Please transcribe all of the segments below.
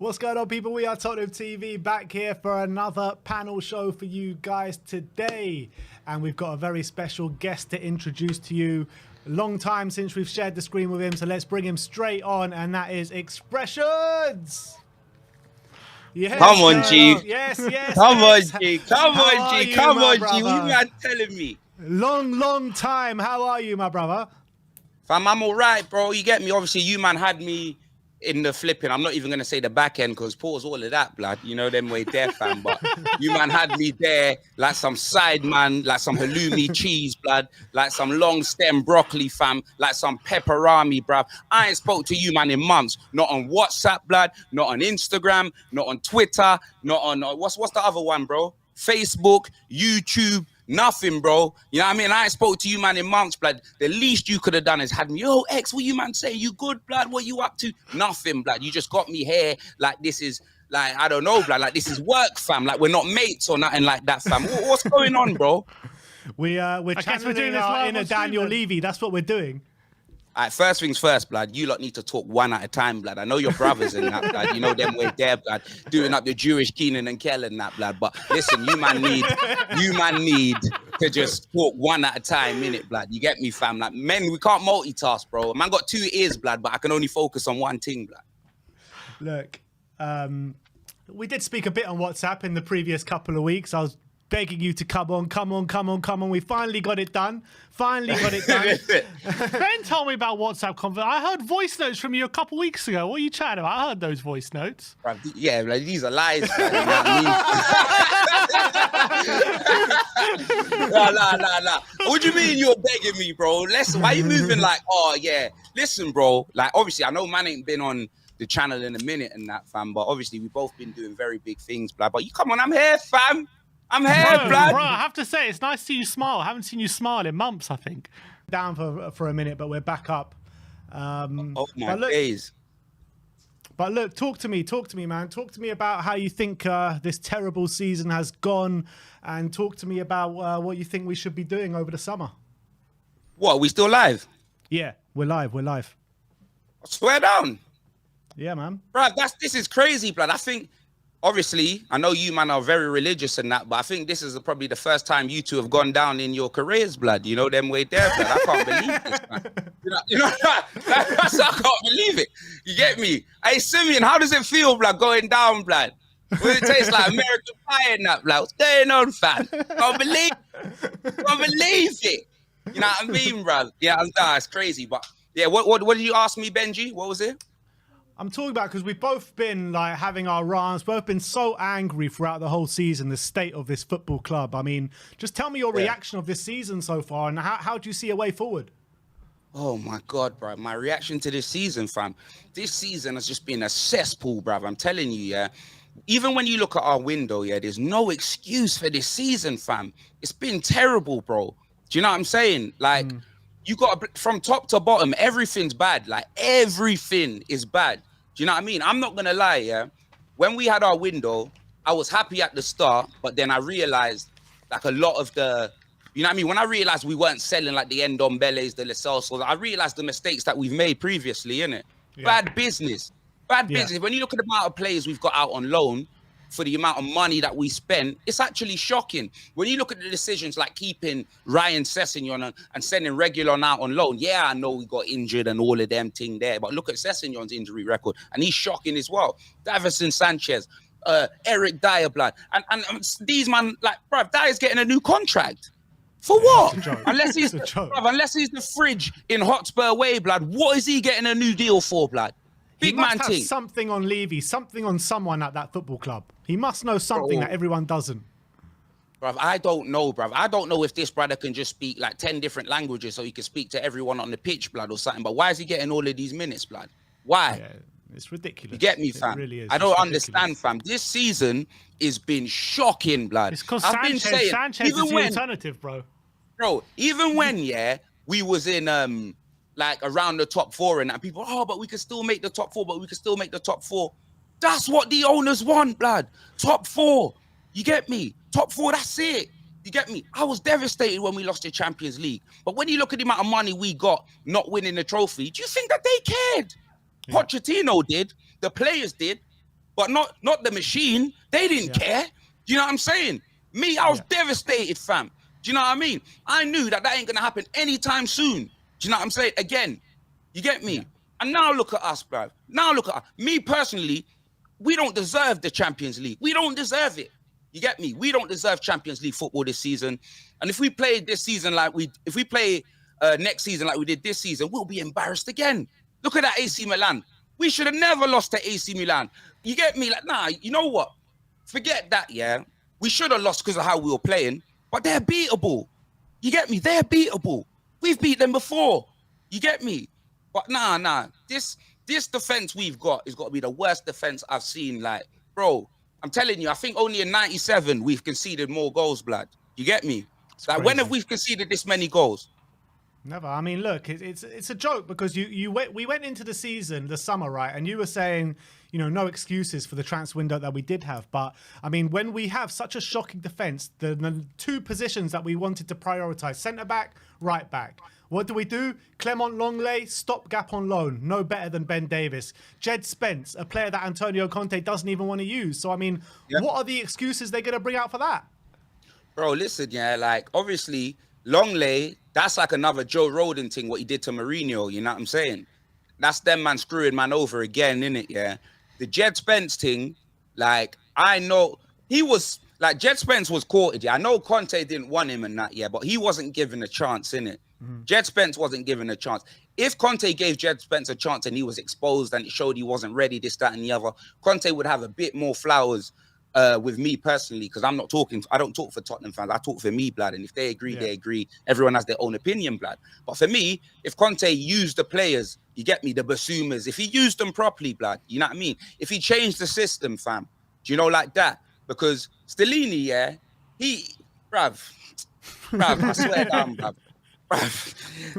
What's going on, people? We are Tottenham TV back here for another panel show for you guys today. And we've got a very special guest to introduce to you. Long time since we've shared the screen with him, so let's bring him straight on, and that is Expressions. Yes, come on, G. Yes. Come on, G. Come on, G. Come on, G. What are you telling me? Long time. How are you, my brother? Fam, I'm all right, bro. You get me? Obviously, you man had me in the flipping. I'm not even going to say the back end because pause all of that, blood. You know them way there, fam. But you man had me there like some side man, like some halloumi cheese, blood, like some long stem broccoli, fam, like some pepperami, bruv. I ain't spoke to you, man, in months. Not on WhatsApp, blood. Not on Instagram. Not on Twitter. Not on, what's the other one, bro? Facebook, YouTube. Nothing, bro. You know what I mean? I ain't spoke to you, man, in months, blood. The least you could have done is had me, yo, X, what you, man, say? You good, blood? What you up to? Nothing, blood. You just got me here like this is, like, I don't know, blood. Like, this is work, fam. Like, we're not mates or nothing like that, fam. What's going on, bro? We're channeling our inner Daniel Levy. That's what we're doing. All right, first things first, blood. You lot need to talk one at a time, blood. I know your brothers and that, blood. You know them way there, blood. Doing up your Jewish Keenan and Kel and that, blood. But listen, you man need to just talk one at a time, innit, blood. You get me, fam? Like, men, we can't multitask, bro. Man got 2 ears, blood, but I can only focus on one thing, blood. Look, we did speak a bit on WhatsApp in the previous couple of weeks. I was begging you to come on. We finally got it done. Ben told me about WhatsApp conversation. I heard voice notes from you a couple weeks ago. What are you chatting about? I heard those voice notes. Yeah, like, these are lies. Man, you know what I mean? Nah. What do you mean you're begging me, bro? Why you moving like, oh, yeah. Listen, bro. Like, obviously, I know man ain't been on the channel in a minute and that, fam. But obviously, we've both been doing very big things, blah. But you come on, I'm here, fam. I'm here, blood. Bro, I have to say, it's nice to see you smile. I haven't seen you smile in months, I think. Down for a minute, but we're back up. Oh, my days. But look, talk to me, man. Talk to me about how you think this terrible season has gone, and talk to me about what you think we should be doing over the summer. What, are we still live? Yeah, we're live. I swear down. Yeah, man. Bro, this is crazy, blood. I think... Obviously, I know you, man, are very religious and that, but I think this is probably the first time you two have gone down in your careers, blood. You know, them way there, blood. I can't believe this, man. You know I can't believe it. You get me? Hey, Simeon, how does it feel, blood, going down, blood? What it tastes like American pie and that, blood? What's going on, fam? Can't believe it. You know what I mean, bro? Yeah, it's crazy, but yeah, what did you ask me, Benji? What was it? I'm talking about because we've both been like having our rants, both been so angry throughout the whole season, the state of this football club. I mean, just tell me your reaction of this season so far, and how do you see a way forward? Oh my God, bro. My reaction to this season, fam. This season has just been a cesspool, bro. I'm telling you, yeah. Even when you look at our window, yeah, there's no excuse for this season, fam. It's been terrible, bro. Do you know what I'm saying? Like, you got from top to bottom, everything's bad. Like, everything is bad. Do you know what I mean? I'm not going to lie, yeah? When we had our window, I was happy at the start, but then I realized, like, a lot of the... You know what I mean? When I realized we weren't selling, like, the Ndombeles, the Lascelles, I realized the mistakes that we've made previously, innit? Yeah. Bad business. When you look at the amount of players we've got out on loan, for the amount of money that we spent, it's actually shocking. When you look at the decisions like keeping Ryan Sessegnon and sending Reguilon out on loan, yeah, I know we got injured and all of them thing there, but look at Sessegnon's injury record, and he's shocking as well. Davison Sanchez, Eric Dyer, blood, and these man, like, bruv, Dyer's getting a new contract. For what? Unless he's the fridge in Hotspur Way, blood, what is he getting a new deal for, blood? Big man thing. Something on Levy, something on someone at that football club. He must know something that everyone doesn't. Bruv, I don't know, bruv. I don't know if this brother can just speak like 10 different languages so he can speak to everyone on the pitch, blood, or something. But why is he getting all of these minutes, blood? Why? Yeah, it's ridiculous. You get me, fam? It really is. I don't understand, fam. This season has been shocking, blood. It's because Sanchez is the alternative, bro. Bro, even when, yeah, we was in... like around the top 4 and that, people, but we can still make the top 4, That's what the owners want, blood. Top 4. You get me? Top 4, that's it. You get me? I was devastated when we lost the Champions League. But when you look at the amount of money we got not winning the trophy, do you think that they cared? Yeah. Pochettino did. The players did. but not the machine. They didn't care. Do you know what I'm saying? Me, I was devastated, fam. Do you know what I mean? I knew that ain't gonna happen anytime soon. Do you know what I'm saying? Again, you get me? And now look at us, bro. Now look at us. Me personally, we don't deserve the Champions League. We don't deserve it. You get me? We don't deserve Champions League football this season. And if we play this season if we play next season like we did this season, we'll be embarrassed again. Look at that AC Milan. We should have never lost to AC Milan. You get me? Like, nah, you know what? Forget that, yeah? We should have lost because of how we were playing, but they're beatable. You get me? They're beatable. We've beat them before. You get me? But nah. This defense we've got has got to be the worst defense I've seen. Like, bro, I'm telling you, I think only in 97 we've conceded more goals, blood. You get me? Like, when have we conceded this many goals? Never. I mean, look, it's a joke because we went into the season, the summer, right? And you were saying, you know, no excuses for the transfer window that we did have. But I mean, when we have such a shocking defense, the two positions that we wanted to prioritize, centre back, right back. What do? Clement Longley, stopgap on loan, no better than Ben Davis. Jed Spence, a player that Antonio Conte doesn't even want to use. So I mean, what are the excuses they're going to bring out for that? Bro, listen, yeah, like obviously Longley, that's like another Joe Roden thing, what he did to Mourinho, you know what I'm saying? That's them man screwing man over again, innit, yeah? The Jed Spence thing, like, I know, he was, like, Jed Spence was courted, yeah? I know Conte didn't want him and that, yeah, but he wasn't given a chance, innit? Jed Spence wasn't given a chance. If Conte gave Jed Spence a chance and he was exposed and it showed he wasn't ready, this, that, and the other, Conte would have a bit more flowers with me personally, because I don't talk for Tottenham fans, I talk for me, blood. And if they agree, they agree. Everyone has their own opinion, blood. But for me, if Conte used the players, you get me, the Basumas, if he used them properly, blood, you know what I mean? If he changed the system, fam, do you know, like that? Because Stellini, yeah, bruv, I swear down, bruv.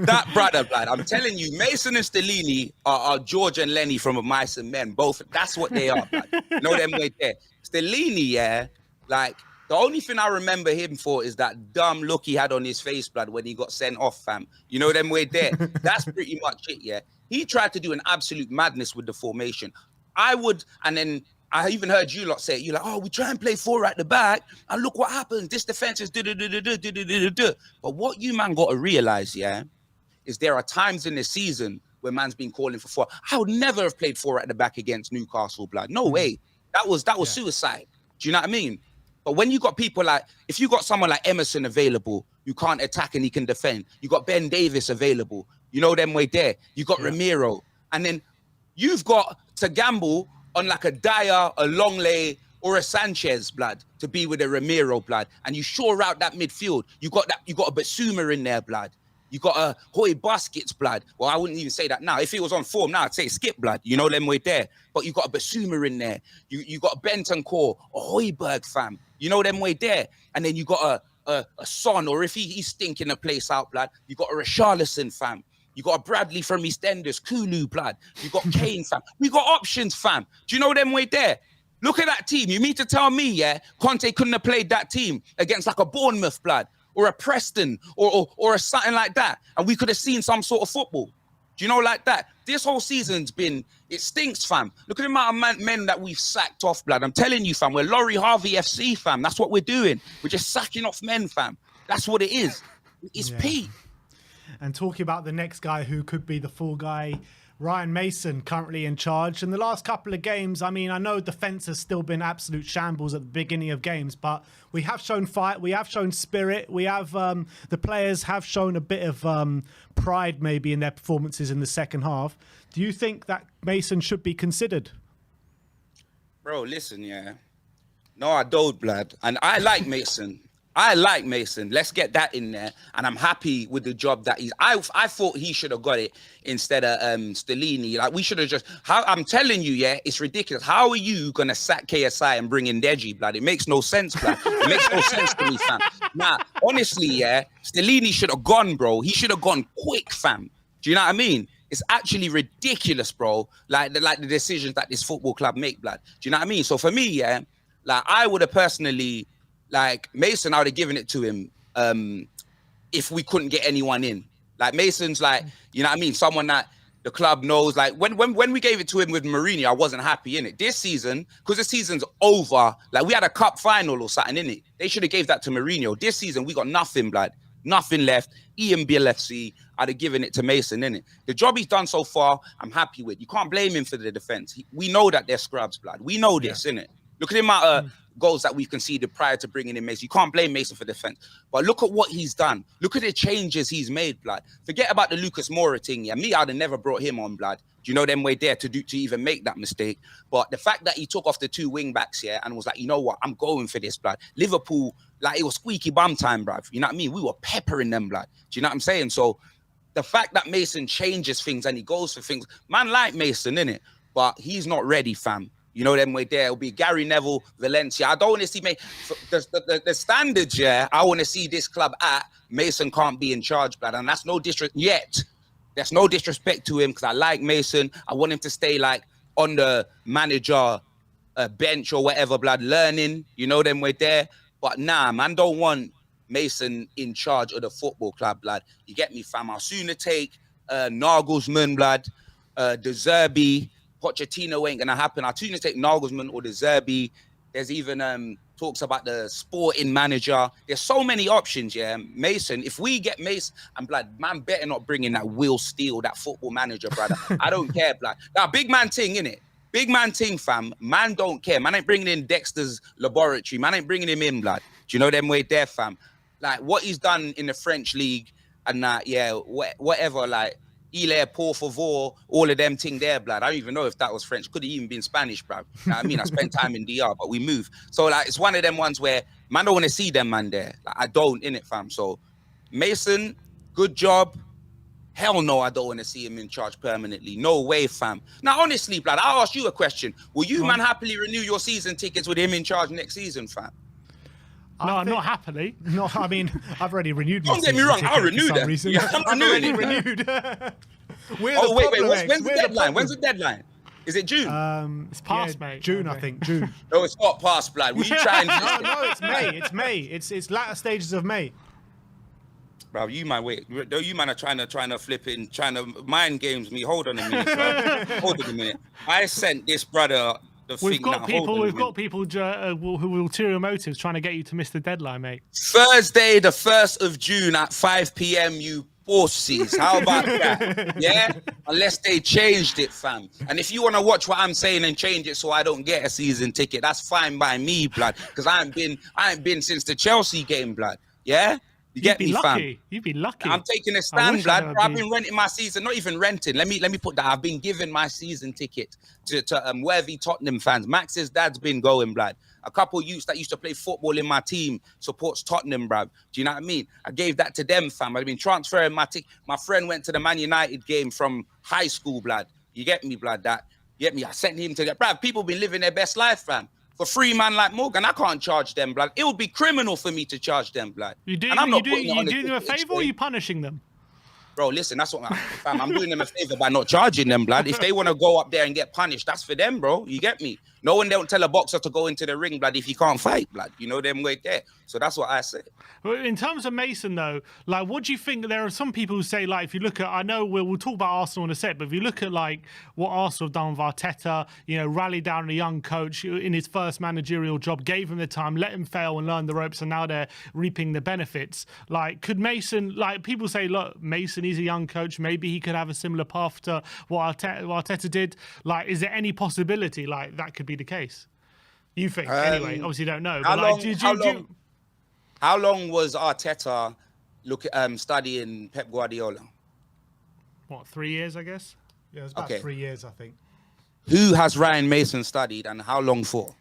That brother, blood, I'm telling you, Mason and Stellini are George and Lenny from Mice and Men. Both, that's what they are, blood. You know them way there. Stellini, yeah, like, the only thing I remember him for is that dumb look he had on his face, blood, when he got sent off, fam. You know them way there. That's pretty much it, yeah. He tried to do an absolute madness with the formation. And then I even heard you lot say it. You're like, oh, we try and play four at the back, and look what happens. This defense is But what you, man, got to realize, yeah, is there are times in the season where man's been calling for four. I would never have played four at the back against Newcastle, blood. No way. That was suicide. Do you know what I mean? But when you got people like, if you got someone like Emerson available, you can't attack and he can defend. You got Ben Davis available. You know them way there. You got Ramiro. And then you've got to gamble on like a Dyer, a Longley, or a Sanchez, blood, to be with a Ramiro, blood. And you shore out that midfield. You got a Basuma in there, blood. You got a Hoy Baskets, blood. Well, I wouldn't even say that now. If he was on form now, I'd say skip, blood. You know them way there. But you got a Basuma in there. You got a Bentancur, a Hoiberg, fam. You know them way there. And then you got a Son, or if he's stinking a place out, blood, you got a Richarlison, fam. You got a Bradley from EastEnders, Kulu, blood. You got Kane, fam. We got options, fam. Do you know them way there? Look at that team. You mean to tell me, yeah, Conte couldn't have played that team against like a Bournemouth, blood, or a Preston, or a something like that, and we could have seen some sort of football. Do you know, like that? This whole season's been, it stinks, fam. Look at the amount of men that we've sacked off, blood. I'm telling you, fam, we're Laurie Harvey FC, fam. That's what we're doing. We're just sacking off men, fam. That's what it is. It's peak. And talking about the next guy who could be the fall guy, Ryan Mason, currently in charge. In the last couple of games, I mean, I know defence has still been absolute shambles at the beginning of games, but we have shown fight, we have shown spirit, we have the players have shown a bit of pride maybe in their performances in the second half. Do you think that Mason should be considered? Bro, listen, yeah. No, I don't, blood. And I like Mason. Let's get that in there. And I'm happy with the job that I thought he should have got it instead of Stellini. Like, we should have I'm telling you, yeah, it's ridiculous. How are you going to sack KSI and bring in Deji, blood? It makes no sense, blood. It makes no sense to me, fam. Nah, honestly, yeah, Stellini should have gone, bro. He should have gone quick, fam. Do you know what I mean? It's actually ridiculous, bro. Like the decisions that this football club make, blood. Do you know what I mean? So for me, yeah, like I would have personally, like Mason, I would have given it to him if we couldn't get anyone in. Like Mason's like, you know what I mean? Someone that The club knows, like when we gave it to him with Mourinho, I wasn't happy in it. This season, because the season's over, like we had a cup final or something in it. They should have gave that to Mourinho. This season, we got nothing, blood. Nothing left. Ian BLFC, I'd have given it to Mason, innit? The job he's done so far, I'm happy with. You can't blame him for the defense. We know that they're scrubs, blood. We know this, innit? Look at the amount of goals that we've conceded prior to bringing in Mason. You can't blame Mason for defense. But look at what he's done. Look at the changes he's made, blood. Forget about the Lucas Moura thing. Yeah, me, I'd have never brought him on, blood. Do you know them way there to even make that mistake? But the fact that he took off the two wing backs here and was like, you know what, I'm going for this, blood. Liverpool, like, it was squeaky bum time, bruv. You know what I mean? We were peppering them, blood. Do you know what I'm saying? So the fact that Mason changes things and he goes for things, man, like Mason, innit? But he's not ready, fam. You know them way there. It'll be Gary Neville, Valencia. I don't want to see the standards, yeah. I want to see this club at. Mason can't be in charge, blood. And that's no disrespect yet. There's no disrespect to him because I like Mason. I want him to stay like on the manager bench or whatever, blood, learning. You know them way there. But nah, man, don't want Mason in charge of the football club, blood. You get me, fam? I'll sooner take Nagelsmann, blood, De Zerbi. Pochettino ain't gonna happen. I'll sooner take Nagelsmann or De Zerbi. There's even talks about the sporting manager. There's so many options, yeah. Mason, if we get Mason, and blood, man, better not bring in that Will Steele, that football manager, brother. I don't care, blood. Now, big man thing, innit? Big man thing, fam. Man don't care. Man ain't bringing in Dexter's laboratory. Man ain't bringing him in, blood. Do you know them way there, fam? Like, what he's done in the French league and that, yeah, whatever, like, Ile, por favor, all of them thing there, blood. I don't even know if that was French. Could have even been Spanish, bro. You know what I mean? I spent time in DR, but we moved. So, like, it's one of them ones where man don't want to see them man there. Like, I don't, innit, fam? So, Mason, good job. Hell no, I don't want to see him in charge permanently. No way, fam. Now, honestly, blood, I'll ask you a question. Will you, man, happily renew your season tickets with him in charge next season, fam? No, not happily. No, I mean, I've already renewed my Don't get me wrong, I'll renew them. Yeah, I've already renewed. Wait, when's the deadline? When's the deadline? Is it June? It's past, mate. June, okay. I think. June. No, it's not past, blood. Will you try and... No, it's May. It's May. It's latter stages of May. Bro, you man, wait. You man are trying to flip in, trying to mind games me. Hold on a minute, bro. Hold on a minute. I sent this brother... We've got people who will ulterior motives trying to get you to miss the deadline, mate. Thursday, the 1st of June at 5 p.m. You pussies. How about that? Yeah? Unless they changed it, fam. And if you want to watch what I'm saying and change it so I don't get a season ticket, that's fine by me, blood. Because I ain't been since the Chelsea game, blood. Yeah? You get me, fam? You'd be lucky. I'm taking a stand, blood. I've been renting my season, not even renting. Let me put that. I've been given my season ticket to worthy Tottenham fans. Max's dad's been going, blood. A couple of youths that used to play football in my team supports Tottenham, bruv. Do you know what I mean? I gave that to them, fam. I've been transferring my ticket. My friend went to the Man United game from high school, blood. You get me, blood? You get me? I sent him to that, bruv. People been living their best life, fam. For free man like Morgan, I can't charge them, blood. It would be criminal for me to charge them, blood. You doing them a favour or are you punishing them? Bro, listen, that's what I'm doing them a favour by not charging them, blood. If they want to go up there and get punished, that's for them, bro. You get me? No one don't tell a boxer to go into the ring, blood, if he can't fight, blood. You know them way there. So that's what I say. In terms of Mason, though, like, what do you think? There are some people who say, like, if you look at, I know we'll talk about Arsenal in a sec, but if you look at, like, what Arsenal have done with Arteta, you know, rallied down a young coach in his first managerial job, gave him the time, let him fail and learn the ropes, and now they're reaping the benefits. Like, could Mason, like, people say, look, Mason is a young coach, maybe he could have a similar path to what Arteta did. Like, is there any possibility, like, that could be the case? You think, anyway? Obviously, don't know. How long was Arteta studying Pep Guardiola? What, 3 years, I guess? Yeah, it was about 3 years, I think. Who has Ryan Mason studied and how long for?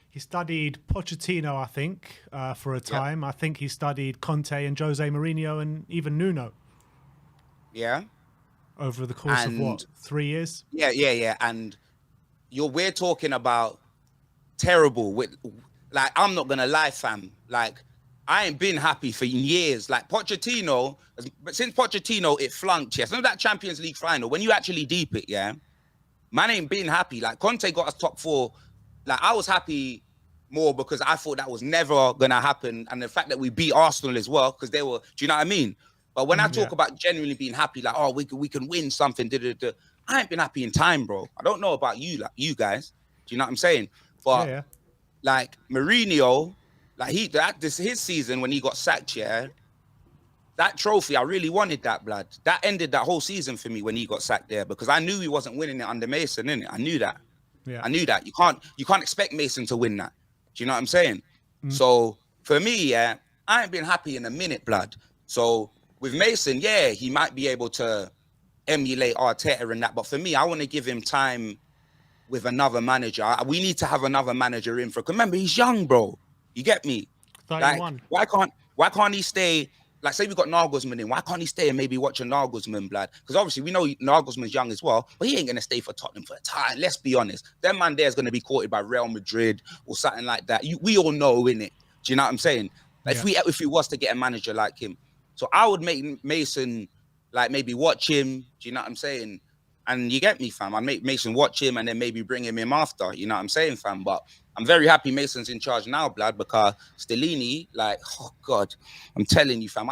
He studied Pochettino, I think, for a time. Yep. I think he studied Conte and Jose Mourinho and even Nuno. Yeah. Over the course of what, 3 years? Yeah. And we're talking about terrible. Like, I'm not gonna lie, fam. Like, I ain't been happy for years. Like, Pochettino, but since Pochettino, it flunked. Yes, remember that Champions League final when you actually deep it, yeah. Man ain't been happy. Like, Conte got us top 4. Like, I was happy more because I thought that was never gonna happen, and the fact that we beat Arsenal as well because they were. Do you know what I mean? But when I talk about genuinely being happy, like, oh, we can win something, I ain't been happy in time, bro. I don't know about you, like you guys. Do you know what I'm saying? But like Mourinho, like his season when he got sacked, that trophy, I really wanted that, blood. That ended that whole season for me when he got sacked there, because I knew he wasn't winning it under Mason, innit? I knew that. Yeah. I knew that. You can't expect Mason to win that. Do you know what I'm saying? So for me, I ain't been happy in a minute, blood. So with Mason, he might be able to emulate Arteta and that, but for me, I want to give him time with another manager. We need to have another manager in for. Remember, he's young, bro. You get me? 31. Like, why can't he stay? Like, say we got Nagelsmann in, why can't he stay and maybe watch a Nagelsmann, blood? Because obviously we know Nagelsmann's young as well, but he ain't gonna stay for Tottenham for a time. Let's be honest. That man there is gonna be courted by Real Madrid or something like that. We all know, innit? Do you know what I'm saying? Like, if we was to get a manager like him, so I would make Mason like maybe watch him. Do you know what I'm saying? And you get me, fam. I make Mason watch him and then maybe bring him in after. You know what I'm saying, fam? But I'm very happy Mason's in charge now, blood, because Stellini, like, oh God, I'm telling you, fam,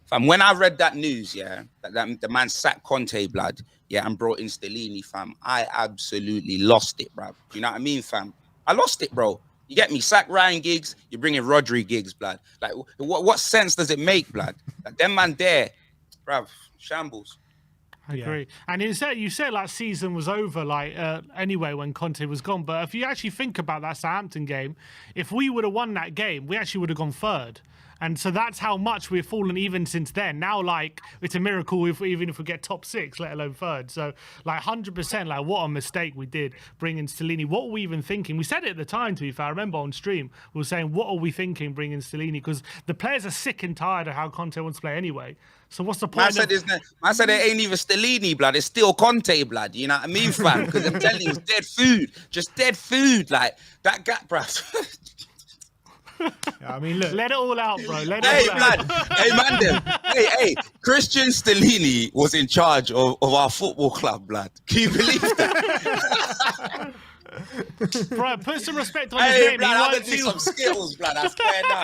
fam, when I read that news, that the man sacked Conte, blood, and brought in Stellini, fam, I absolutely lost it, bro. You know what I mean, fam? I lost it, bro. You get me? Sack Ryan Giggs, you bring in Rodri Giggs, blood. Like, what sense does it make, blood? Like, them man there, bro, shambles. I agree. And you said like season was over anyway when Conte was gone. But if you actually think about that Southampton game, if we would have won that game, we actually would have gone third. And so that's how much we've fallen even since then. Now, like, it's a miracle even if we get top 6, let alone third. So, like, 100%, like, what a mistake we did bringing Stellini. What were we even thinking? We said it at the time, to be fair. I remember on stream, we were saying, what are we thinking bringing Stellini? Because the players are sick and tired of how Conte wants to play anyway. So what's the point? I said it ain't even Stellini, blood. It's still Conte, blood. You know what I mean, fam? Because I'm telling you, it's dead food. Just dead food. Like, that guy, bruv. I mean, look. Let it all out, bro. Let it all out. Hey, man, hey, Christian Stellini was in charge of our football club, blood. Can you believe that? Bro, put some respect on his name. Blood, I'm gonna do some skills, blood. I swear now.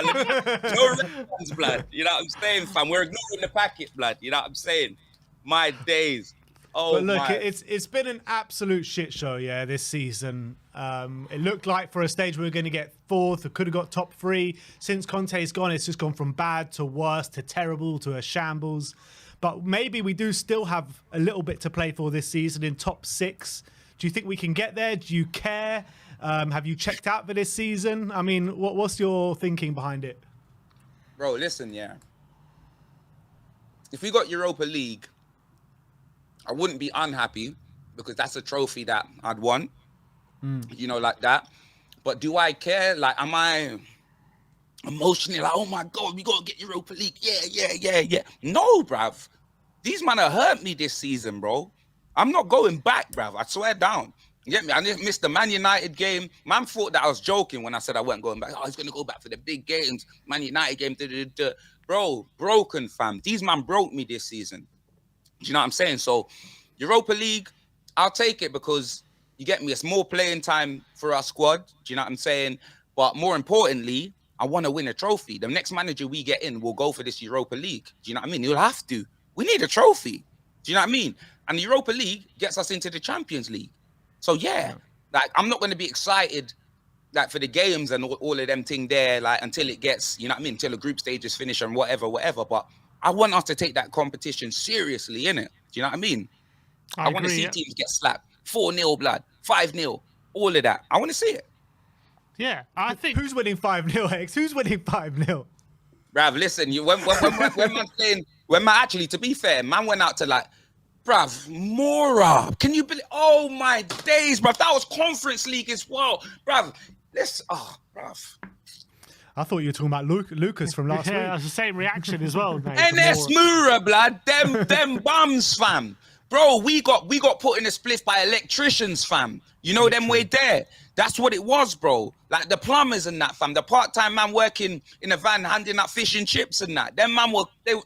No response, blood. You know what I'm saying, fam? We're ignoring the packet, blood. You know what I'm saying? My days. Oh, but look, it's been an absolute shit show, this season. It looked like for a stage we were going to get 4th, or could have got top 3. Since Conte's gone, it's just gone from bad to worse to terrible to a shambles. But maybe we do still have a little bit to play for this season in top 6. Do you think we can get there? Do you care? Have you checked out for this season? I mean, what's your thinking behind it? Bro, listen, if we got Europa League, I wouldn't be unhappy because that's a trophy that I'd want, you know, like that. But do I care? Like, am I emotionally like, oh my God, we got to get Europa League? Yeah. No, bruv. These men have hurt me this season, bro. I'm not going back, bruv. I swear down. You get me? I didn't miss the Man United game. Man thought that I was joking when I said I wasn't going back. Oh, he's going to go back for the big games. Man United game. Bro, broken, fam. These man broke me this season. Do you know what I'm saying? So, Europa League, I'll take it because, you get me, it's more playing time for our squad. Do you know what I'm saying? But more importantly, I want to win a trophy. The next manager we get in will go for this Europa League. Do you know what I mean? You'll have to. We need a trophy. Do you know what I mean? And the Europa League gets us into the Champions League. So, like, I'm not going to be excited like for the games and all of them thing there, like until it gets, you know what I mean, until the group stage is finished and whatever. But I want us to take that competition seriously, innit? Do you know what I mean? I want to see teams get slapped. 4-0, blood. 5-0. All of that. I want to see it. Yeah, I think... Who's winning 5-0, X? Who's winning 5-0? Bruv, listen, when man actually, to be fair, man went out to like, bruv, Mora. Can you believe? Oh my days, bruv. That was Conference League as well. Bruv, bruv. I thought you were talking about Lucas from last week. Yeah, it's the same reaction as well, mate. NS Mura, blood. Them bums, fam. Bro, we got put in a spliff by electricians, fam. You know them way there. That's what it was, bro. Like the plumbers and that, fam. The part-time man working in a van handing out fish and chips and that. Them man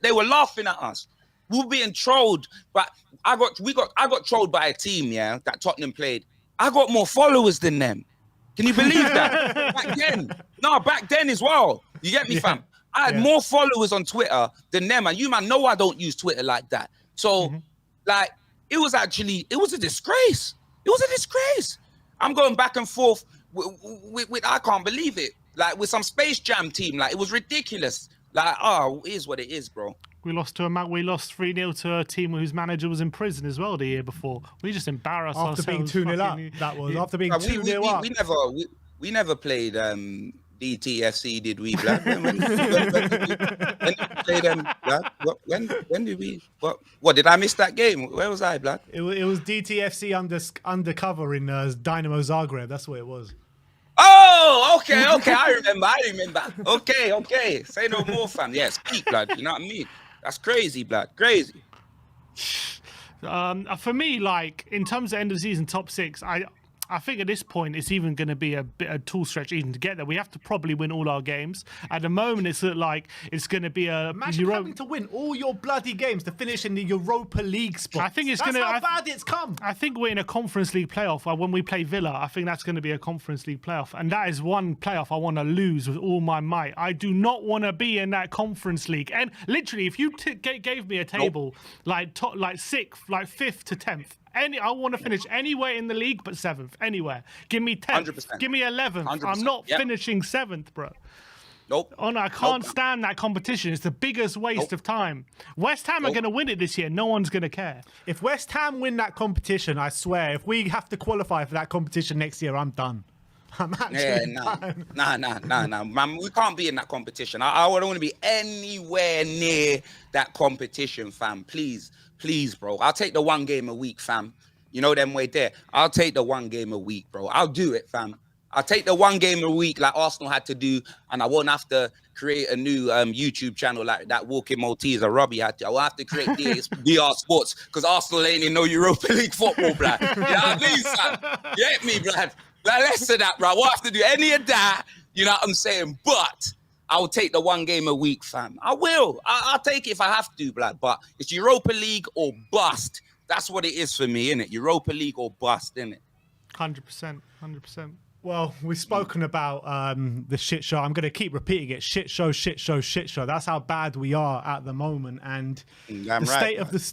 they were laughing at us. We were being trolled, but I got trolled by a team, that Tottenham played. I got more followers than them. Can you believe that? Back then as well. You get me, fam? I had more followers on Twitter than them, and you man know I don't use Twitter like that. So, like, it was a disgrace. It was a disgrace. I'm going back and forth with I can't believe it. Like with some Space Jam team, like it was ridiculous. Like, oh, it is what it is, bro. We lost 3-0 to a team whose manager was in prison as well the year before. We just embarrassed after ourselves. Being 2-0 up. That was after being 2-0 up. We never played DTFC, did we, Black? When did we play them, Black? When did we? What did I miss that game? Where was I, Black? It was DTFC undercover in Dynamo Zagreb. That's what it was. Oh, okay. I remember. Okay. Say no more, fam. Yeah, speak, blood. You know what I mean? That's crazy, blood. Crazy. For me, like, in terms of end of season top 6, I think at this point it's even going to be a bit of tool stretch even to get there. We have to probably win all our games. At the moment, it's like it's going to be a imagine having to win all your bloody games to finish in the Europa League spot. I think it's that's how bad it's come. I think we're in a Conference League playoff. When we play Villa, I think that's going to be a Conference League playoff, and that is one playoff I want to lose with all my might. I do not want to be in that Conference League. And literally, if you gave me a table like sixth, like 5th to 10th. I want to finish anywhere in the league but 7th. Anywhere. Give me 10th. 100%. Give me 11th. 100%. I'm not finishing 7th, bro. Nope. Oh, no, I can't stand that competition. It's the biggest waste of time. West Ham are going to win it this year. No one's going to care. If West Ham win that competition, I swear, if we have to qualify for that competition next year, I'm done. I'm actually done. Nah. Man, we can't be in that competition. I don't want to be anywhere near that competition, fam. Please, bro. I'll take the 1 game a week, fam. You know them way there. I'll take the 1 game a week, bro. I'll do it, fam. I'll take the 1 game a week like Arsenal had to do, and I won't have to create a new YouTube channel like that Walking Maltese or Robbie had to. I will have to create DR Sports because Arsenal ain't in no Europa League football, blood. You know what I mean, fam? Get me, blood. Like, less of that, bro. I won't have to do any of that. You know what I'm saying? But I'll take the 1 game a week, fam. I will. I'll take it if I have to, blood. But it's Europa League or bust. That's what it is for me, innit? Europa League or bust, innit? 100%. Well, we've spoken about the shit show. I'm going to keep repeating it. Shit show. That's how bad we are at the moment. And the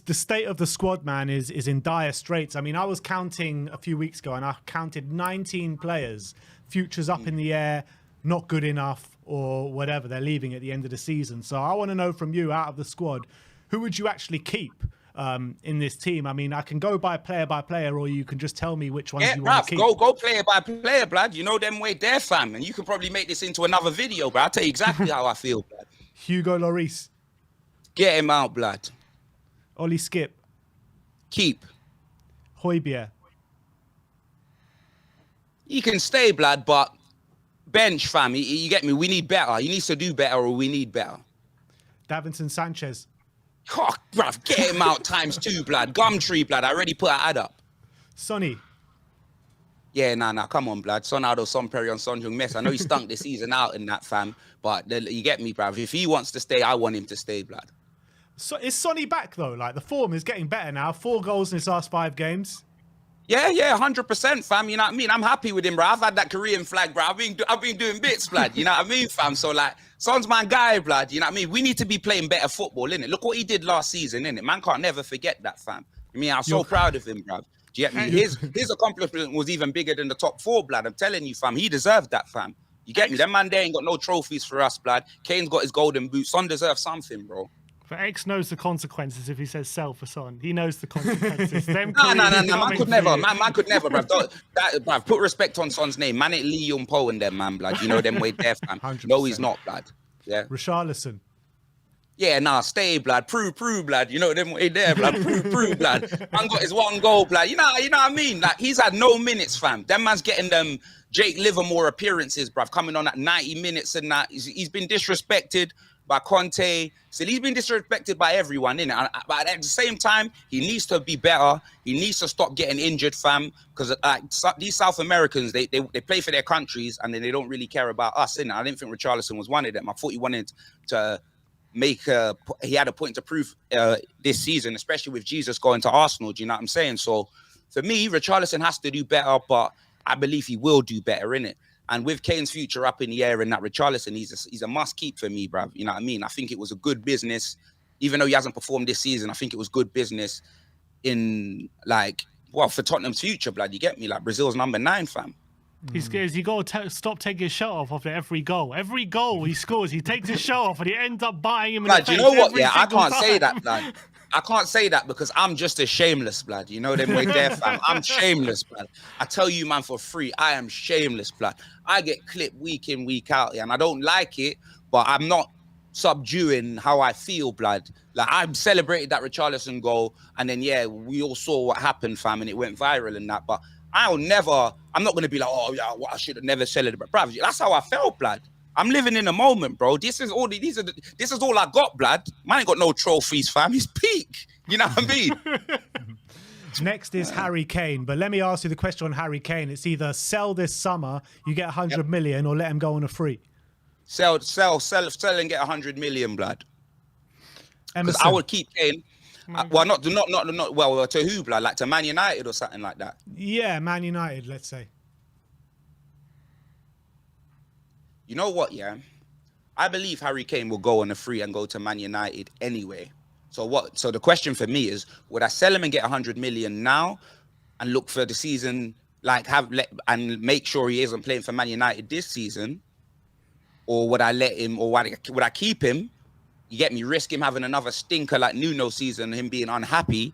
state of the squad, man, is in dire straits. I mean, I was counting a few weeks ago, and I counted 19 players. Futures up in the air, not good enough, or whatever. They're leaving at the end of the season. So I want to know from you, out of the squad, who would you actually keep in this team? I mean, I can go by player, or you can just tell me which ones you want to keep. Go player by player, blood. You know them way there, fam. And you can probably make this into another video, but I'll tell you exactly how I feel, blood. Hugo Lloris. Get him out, blood. Ollie Skip. Keep. Højbjerg. He can stay, blood, but bench, fam. You get me? We need better. He needs to do better, or we need better. Davinson Sanchez. Oh, bruv, get him out ×2, blood. Gumtree, blood. I already put an ad up. Sonny. Yeah, nah. Come on, blood. Son Aldo, Son Perry, and Son Jung Mess. I know he stunk this season out in that, fam. But you get me, bruv. If he wants to stay, I want him to stay, blood. So is Sonny back, though? Like, the form is getting better now. 4 goals in his last 5 games. Yeah, 100%, fam. You know what I mean? I'm happy with him, bro. I've had that Korean flag, bro. I've been doing bits, blood. You know what I mean, fam? So, like, Son's my guy, blood. You know what I mean? We need to be playing better football, innit? Look what he did last season, innit? Man can't never forget that, fam. I mean, I'm so proud of him, bro. Do you get me? His accomplishment was even bigger than the top 4, blood. I'm telling you, fam. He deserved that, fam. You get me? That man there ain't got no trophies for us, blood. Kane's got his golden boot. Son deserves something, bro. But X knows the consequences if he says sell for Son. He knows the consequences. No. Man could never. Man could never, bruv. Bruv, put respect on Son's name. Man ain't Lee Young Po and them, man, blood. You know them way there, fam. 100%. No, he's not, blood. Yeah. Richarlison. Yeah, nah, stay, blood. Prove, blood. You know them way there, blood. Prove, blood. Man got his 1 goal, blood. You know what I mean? Like, he's had no minutes, fam. That man's getting them Jake Livermore appearances, bruv. Coming on at 90 minutes and that. He's been disrespected by Conte. So he's been disrespected by everyone, innit? But at the same time, he needs to be better. He needs to stop getting injured, fam. Because these South Americans, they play for their countries and then they don't really care about us, innit? I didn't think Richarlison was one of them. I thought he wanted to he had a point to prove this season, especially with Jesus going to Arsenal. Do you know what I'm saying? So for me, Richarlison has to do better, but I believe he will do better, innit? And with Kane's future up in the air and that Richarlison, he's a must keep for me, bruv. You know what I mean? I think it was a good business, even though he hasn't performed this season. I think it was good business in like, well, for Tottenham's future, blood. You get me? Like Brazil's number 9, fam. He's got to stop taking his shirt off after every goal. Every goal he scores, he takes his shirt off and he ends up buying him in the face. You know what? Yeah, I can't time. say that, blood. I can't say that because I'm just a shameless, blood. You know them way there, fam. I'm shameless, blood. I tell you, man, for free, I am shameless, blood. I get clipped week in, week out, and I don't like it, but I'm not subduing how I feel, blood. Like, I celebrated that Richarlison goal, and then, yeah, we all saw what happened, fam, and it went viral and that, but I'm not going to be like, oh, yeah, I should have never celebrated. Bruv, that's how I felt, blood. I'm living in the moment, bro. This is all I got, blood. Man ain't got no trophies, fam. He's peak. You know what I mean? Next is Harry Kane. But let me ask you the question on Harry Kane. It's either sell this summer, you get 100 million, or let him go on a free. Sell and get 100 million, blood. Because I would keep Kane. Well, not well, to who, blood? Like to Man United or something like that? Yeah, Man United, let's say. You know what, yeah? I believe Harry Kane will go on a free and go to Man United anyway. So the question for me is, would I sell him and get 100 million now and look for the season, like and make sure he isn't playing for Man United this season? Or would I let him, or would I keep him? You get me? Risk him having another stinker like Nuno season, him being unhappy,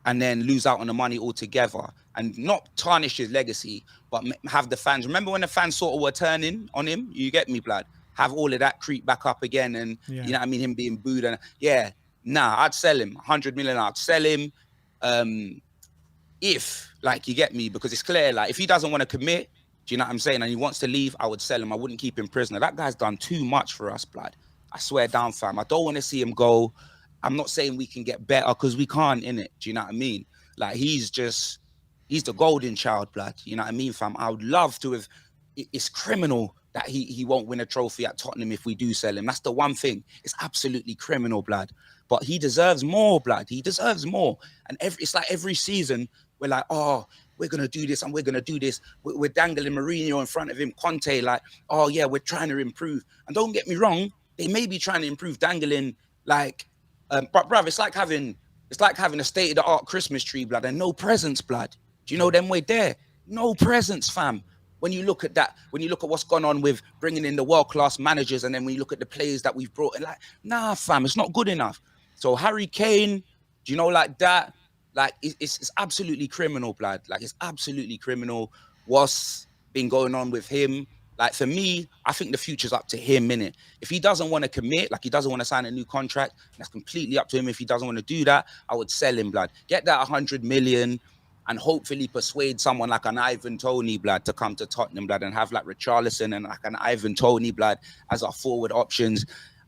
and then lose out on the money altogether and not tarnish his legacy, but have the fans. Remember when the fans sort of were turning on him? You get me, blood? Have all of that creep back up again, and you know what I mean? Him being booed and I'd sell him 100 million. I'd sell him if, like, you get me, because it's clear, like, if he doesn't want to commit, do you know what I'm saying? And he wants to leave, I would sell him. I wouldn't keep him prisoner. That guy's done too much for us, blood. I swear down, fam. I don't want to see him go. I'm not saying we can get better because we can't, innit? Do you know what I mean? Like, he's the golden child, blood. You know what I mean, fam? I would love to have. It's criminal that he won't win a trophy at Tottenham if we do sell him. That's the one thing. It's absolutely criminal, blood. But he deserves more, blood. He deserves more. And it's like every season, we're like, oh, we're going to do this and we're going to do this. We're dangling Mourinho in front of him, Conte, like, oh, yeah, we're trying to improve. And don't get me wrong, they may be trying to improve, dangling, like, but bruv, it's like having a state-of-the-art Christmas tree, blood, and no presents, blood. Do you know them way there? No presents, fam. When you look at that, when you look at what's gone on with bringing in the world-class managers, and then when you look at the players that we've brought in, like, nah, fam, it's not good enough. So Harry Kane, do you know, like that? Like, it's absolutely criminal, blood. Like, it's absolutely criminal what's been going on with him. Like, for me, I think the future's up to him, innit? If he doesn't want to commit, like he doesn't want to sign a new contract, that's completely up to him. If he doesn't want to do that, I would sell him, blood. Get that 100 million and hopefully persuade someone like an Ivan Toney, blood, to come to Tottenham, blood, and have like Richarlison and like an Ivan Toney, blood, as our forward options.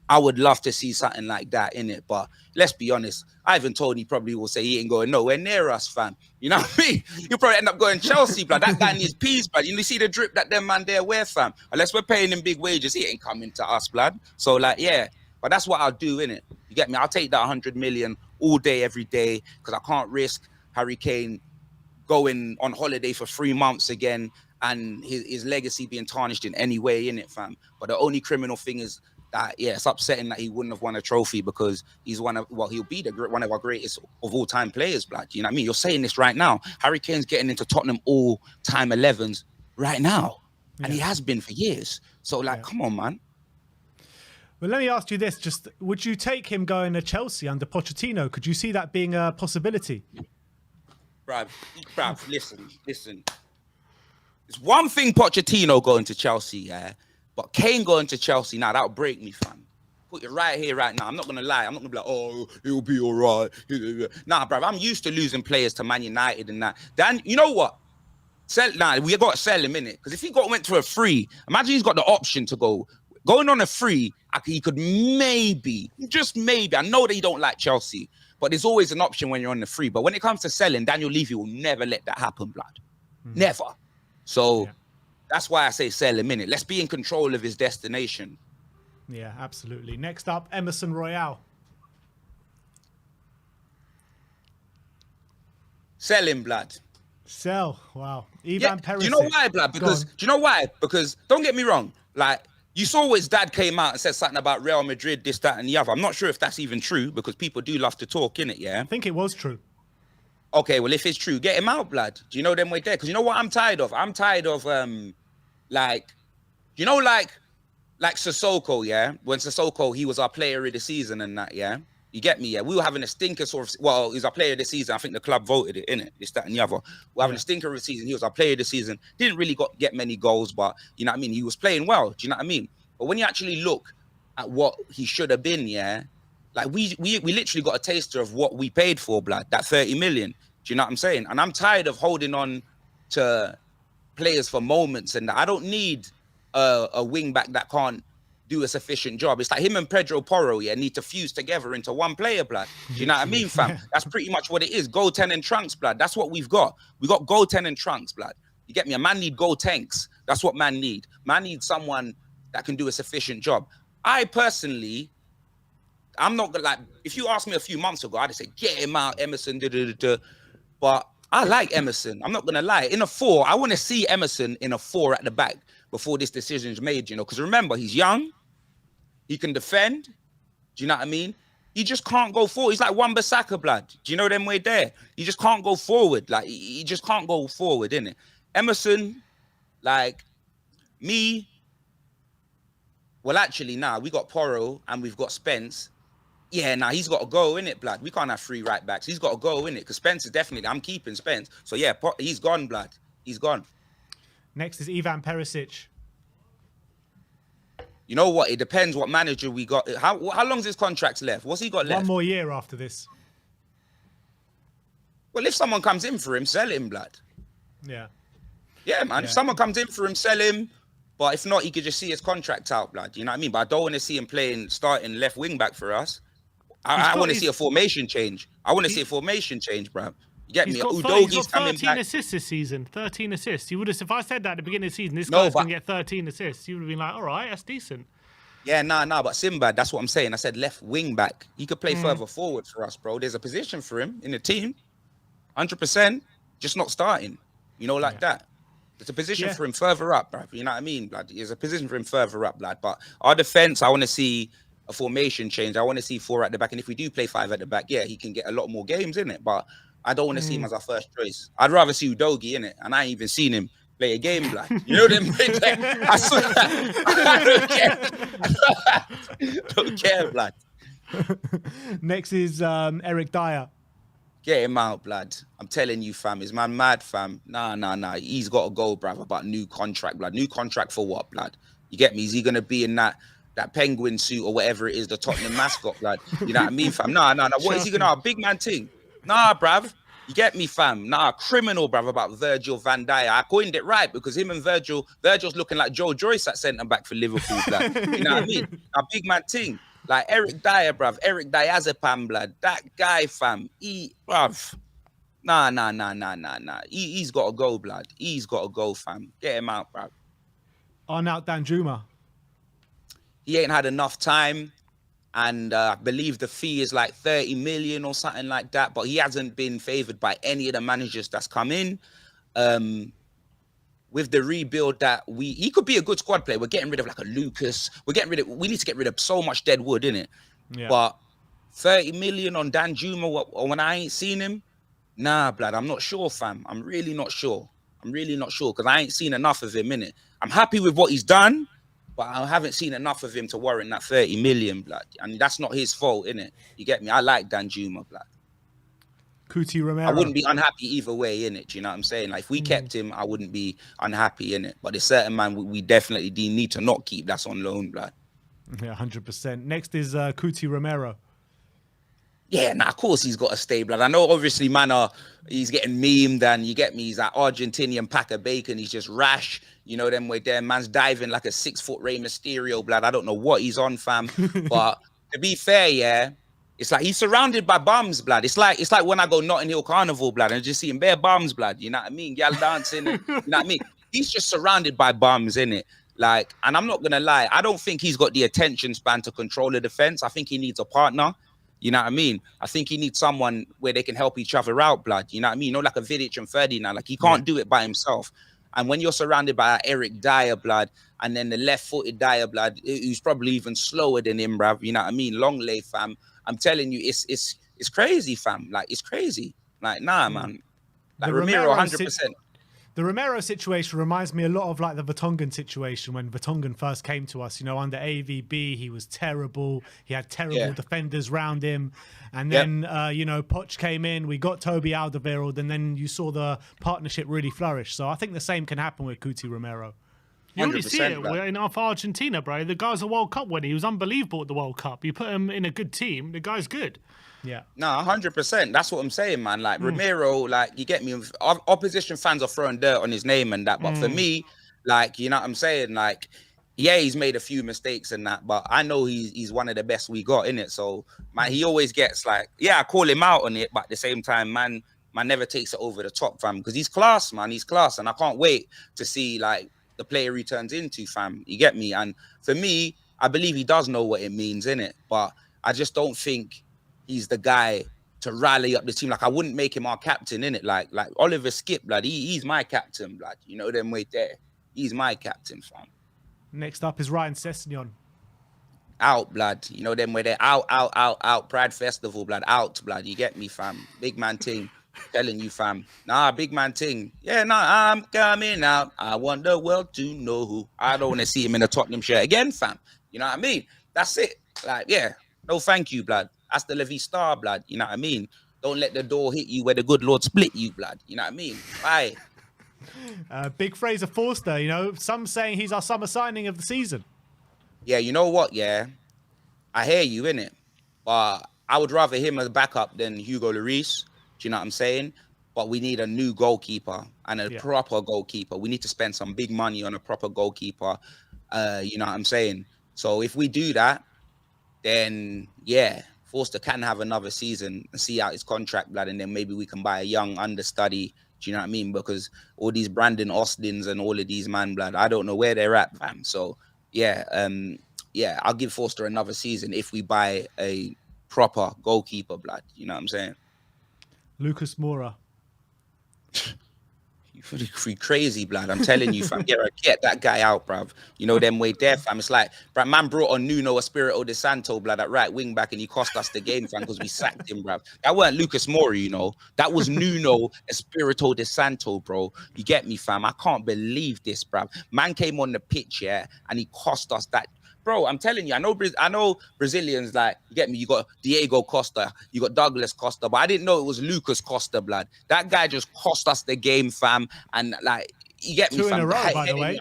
I would love to see something like that in it, but let's be honest, Ivan Toney probably will say he ain't going nowhere near us, fam. You know what I mean? He'll probably end up going Chelsea, blood. That guy needs peas, blood. You see the drip that them man there wear, fam. Unless we're paying him big wages, he ain't coming to us, blood. So, like, yeah, but that's what I'll do, innit? You get me? I'll take that 100 million all day, every day, because I can't risk Harry Kane going on holiday for 3 months again and his legacy being tarnished in any way, innit, fam? But the only criminal thing is that, yeah, it's upsetting that he wouldn't have won a trophy because he's he'll be one of our greatest of all time players, blood. You know what I mean? You're saying this right now. Harry Kane's getting into Tottenham all time 11s right now. And he has been for years. So, like, come on, man. Well, let me ask you this. Just, would you take him going to Chelsea under Pochettino? Could you see that being a possibility? Bruv, listen. It's one thing Pochettino going to Chelsea, yeah? But Kane going to Chelsea, now that'll break me, fam. Put it right here, right now. I'm not going to lie. I'm not going to be like, oh, he'll be all right. Nah, bruv, I'm used to losing players to Man United and that. Then, you know what? We got to sell him, innit? Because if he went to a free, imagine he's got the option to go. Going on a free, he could maybe, just maybe, I know that you don't like Chelsea, but there's always an option when you're on the free. But when it comes to selling, Daniel Levy will never let that happen, blood. Never. So that's why I say sell him, innit? Let's be in control of his destination. Yeah, absolutely. Next up, Emerson Royale. Sell him, blood. Sell. Wow. Ivan Perisic. Do you know why, blood? Because do you know why? Because don't get me wrong, like you saw his dad came out and said something about Real Madrid, this, that, and the other. I'm not sure if that's even true because people do love to talk, innit, yeah? I think it was true. Okay, well, if it's true, get him out, blood. Do you know them way there? Because you know what I'm tired of? I'm tired of, like Sissoko, yeah? When Sissoko, he was our player of the season and that, yeah? You get me, yeah? We were having a stinker sort of, well, he was our player of the season. I think the club voted it, innit? This, that, and the other. We're having a stinker of the season. He was our player of the season. Didn't really get many goals, but, you know what I mean? He was playing well. Do you know what I mean? But when you actually look at what he should have been, yeah? Like, we literally got a taster of what we paid for, blood, that 30 million. Do you know what I'm saying? And I'm tired of holding on to players for moments and that. I don't need a wing back that can't do a sufficient job. It's like him and Pedro Porro, yeah, need to fuse together into one player, blood. Do you know what I mean, fam? That's pretty much what it is. goaltending trunks, blood. That's what we've got. We got goaltending trunks, blood. You get me? A man need goal tanks. That's what man need. Man needs someone that can do a sufficient job. I personally, I'm not gonna, like, if you asked me a few months ago, I'd say, get him out, Emerson, But I like Emerson. I'm not gonna lie. In a 4, I want to see Emerson in a 4 at the back before this decision is made, you know, because remember, he's young, he can defend. Do you know what I mean? He just can't go forward. He's like Wan-Bissaka, blood. Do you know them way there? He just can't go forward. Like, he just can't go forward, innit? Emerson, like, me, well, actually, nah, we got Porro and we've got Spence. Yeah, nah, he's got to go, innit, blood? We can't have 3 right backs. He's got to go, innit? Because Spence is definitely, I'm keeping Spence. So, yeah, he's gone, blood. He's gone. Next is Ivan Perisic. You know what? It depends what manager we got. How long's his contract left? What's he got left? 1 more year after this. Well, if someone comes in for him, sell him, blood. Yeah. Yeah, man. Yeah. If someone comes in for him, sell him. But if not, he could just see his contract out, blood. You know what I mean? But I don't want to see him starting left wing back for us. I want to see a formation change. I want to see a formation change, bro. You get me? He's got Udogie's coming 13 back. assists this season. 13 assists. You would have, if I said that at the beginning of the season, this guy's going to get 13 assists, you would have been like, all right, that's decent. Yeah, nah, but Sinbad, that's what I'm saying. I said left wing back. He could play further forward for us, bro. There's a position for him in the team. 100%. Just not starting. You know, like that. There's a position for him further up, bro. You know what I mean, blood? There's a position for him further up, blood. But our defense, I want to see a formation change. I want to see 4 at the back. And if we do play 5 at the back, yeah, he can get a lot more games in it. But I don't want to see him as our first choice. I'd rather see Udogie in it. And I ain't even seen him play a game, blood. You know them? I swear, I don't care. Don't care, blood. Next is Eric Dyer. Get him out, blood. I'm telling you, fam. Is man mad, fam? Nah. He's got to go, brother. But new contract, blood. New contract for what, blood? You get me? Is he going to be in that penguin suit or whatever it is, the Tottenham mascot, blood? You know what I mean, fam? Nah. What is he going to have? Big man thing? Nah, bruv. You get me, fam? Nah, criminal, bruv, about Virgil van Dijk. I coined it right because him and Virgil's looking like Joe Joyce at centre-back for Liverpool, blood. You know what I mean? A big man thing. Like Eric Dyer, bruv. Eric Diazepam, blood. That guy, fam. Bruv. Nah. He's got to go, blood. He's got to go, fam. Get him out, bruv. Arnaut Danjuma. He ain't had enough time. And I believe the fee is like 30 million or something like that. But he hasn't been favoured by any of the managers that's come in. With the rebuild that he could be a good squad player. We're getting rid of like a Lucas. We need to get rid of so much dead wood, innit? Yeah. But 30 million on Danjuma when I ain't seen him? Nah, blood, I'm not sure, fam. I'm really not sure. Because I ain't seen enough of him, innit? I'm happy with what he's done, but I haven't seen enough of him to warrant that 30 million, blood. And that's not his fault, innit? You get me? I like Danjuma, blood. Cuti Romero. I wouldn't be unhappy either way, innit? Do you know what I'm saying? Like, if we kept him, I wouldn't be unhappy, innit? But there's certain man we definitely need to not keep. That's on loan, blood. Yeah, 100%. Next is Cuti Romero. Yeah, of course he's got to stay, blood. I know, obviously, man, he's getting memed, and you get me, he's that Argentinian pack of bacon. He's just rash, you know, them way there. Man's diving like a 6-foot Rey Mysterio, blood. I don't know what he's on, fam. But to be fair, yeah, it's like he's surrounded by bums, blood. It's like when I go Notting Hill Carnival, blood, and just seeing bare bums, blood. You know what I mean? Y'all dancing, and, you know what I mean? He's just surrounded by bums, innit? Like, and I'm not gonna lie, I don't think he's got the attention span to control the defense. I think he needs a partner. You know what I mean? I think he needs someone where they can help each other out, blood. You know what I mean? You know, like a Vidic and Ferdinand. Like, he can't do it by himself. And when you're surrounded by Eric Dyer, blood, and then the left-footed Dyer, blood, who's probably even slower than him, bruv. You know what I mean? Long lay, fam. I'm telling you, it's crazy, fam. Like, it's crazy. Like, nah, man. Like, Ramiro, 100%. The Romero situation reminds me a lot of like the Vertonghen situation when Vertonghen first came to us. You know, under AVB, he was terrible. He had terrible defenders round him. And then, you know, Poch came in. We got Toby Alderweireld, and then you saw the partnership really flourish. So I think the same can happen with Cuti Romero. You already see it in Argentina, bro. The guy's a World Cup winner. He was unbelievable at the World Cup. You put him in a good team, the guy's good. Yeah. No, 100%. That's what I'm saying, man. Like, Ramiro, like, you get me? Opposition fans are throwing dirt on his name and that. But for me, like, you know what I'm saying? Like, yeah, he's made a few mistakes and that, but I know he's one of the best we got in it. So, man, he always gets like, yeah, I call him out on it, but at the same time, man never takes it over the top, fam. Because he's class, man. He's class. And I can't wait to see, like, the player he turns into, fam. You get me? And for me, I believe he does know what it means, innit? But I just don't think he's the guy to rally up the team. Like, I wouldn't make him our captain, innit? Like Oliver Skip, blood. He's my captain, blood. You know them way there. He's my captain, fam. Next up is Ryan Sessegnon. Out, blood. You know them way they're out. Pride Festival, blood. Out, blood. You get me, fam. Big man ting. Telling you, fam. Nah, big man ting. Yeah, nah, I'm coming out. I want the world to know who. I don't want to see him in a Tottenham shirt again, fam. You know what I mean? That's it. Like, yeah. No, thank you, blood. Hasta la vista, blood. You know what I mean? Don't let the door hit you where the good Lord split you, blood. You know what I mean? Bye. Big Fraser Forster, you know, some saying he's our summer signing of the season. Yeah, you know what? Yeah, I hear you, innit? But I would rather him as a backup than Hugo Lloris. Do you know what I'm saying? But we need a new goalkeeper and a proper goalkeeper. We need to spend some big money on a proper goalkeeper. You know what I'm saying? So if we do that, then yeah, Forster can have another season and see out his contract, blood, and then maybe we can buy a young understudy. Do you know what I mean? Because all these Brandon Austins and all of these man, blood, I don't know where they're at, fam. So yeah, I'll give Forster another season if we buy a proper goalkeeper, blood. You know what I'm saying? Lucas Moura. You free crazy, blood. I'm telling you, fam. Get that guy out, bruv. You know them way there, fam. It's like, bruv, man brought on Nuno Espirito de Santo, blood, at right wing back, and he cost us the game, fam, because we sacked him, bruv. That weren't Lucas Moura, you know. That was Nuno Espirito de Santo, bro. You get me, fam? I can't believe this, bruv. Man came on the pitch, yeah, and he cost us that. Bro, I'm telling you, I know Brazilians, like, you get me, you got Diego Costa, you got Douglas Costa, but I didn't know it was Lucas Costa, blood. That guy just cost us the game, fam. And, like, you get me, fam. 2 in a row, by the way.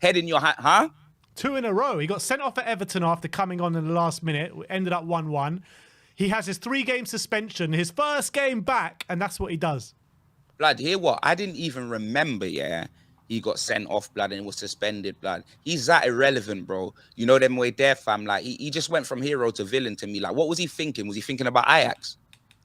Head in your hand, huh? 2 in a row. He got sent off at Everton after coming on in the last minute, ended up 1-1. He has his 3-game suspension, his first game back, and that's what he does. Blood, hear what? I didn't even remember, yeah. He got sent off, blood, and was suspended, blood. He's that irrelevant, bro. You know them way there, fam. Like, he just went from hero to villain to me. Like, what was he thinking? Was he thinking about Ajax?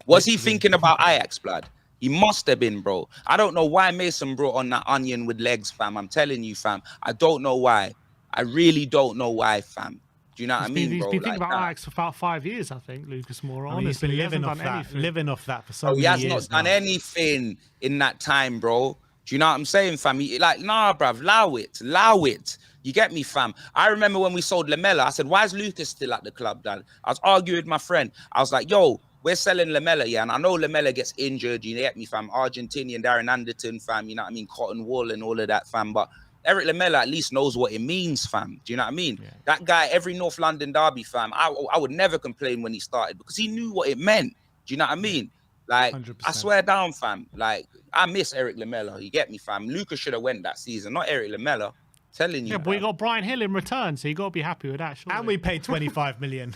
Was he thinking about Ajax, blood? He must have been, bro. I don't know why Mason brought on that onion with legs, fam. I'm telling you, fam. I don't know why. I really don't know why, fam. Do you know what I mean, bro? He's been thinking about Ajax for about 5 years, I think, Lucas Moura. I mean, he's been living off that for so many years. He has not done anything in that time, bro. Do you know what I'm saying, fam? Like, nah, bruv, allow it. You get me, fam? I remember when we sold Lamella, I said, why is Lucas still at the club, dad? I was arguing with my friend. I was like, yo, we're selling Lamella, yeah? And I know Lamella gets injured, you get me, fam? Argentinian, Darren Anderton, fam, you know what I mean? Cotton Wool and all of that, fam. But Eric Lamella at least knows what it means, fam. Do you know what I mean? Yeah. That guy, every North London derby, fam, I would never complain when he started because he knew what it meant. Do you know what I mean? Like, 100%. I swear down, fam. Like, I miss Eric Lamella. You get me, fam? Lucas should have went that season, not Eric Lamella. Telling you. Yeah, but we got Brian Hill in return, so you got to be happy with that, surely. And we paid 25 million.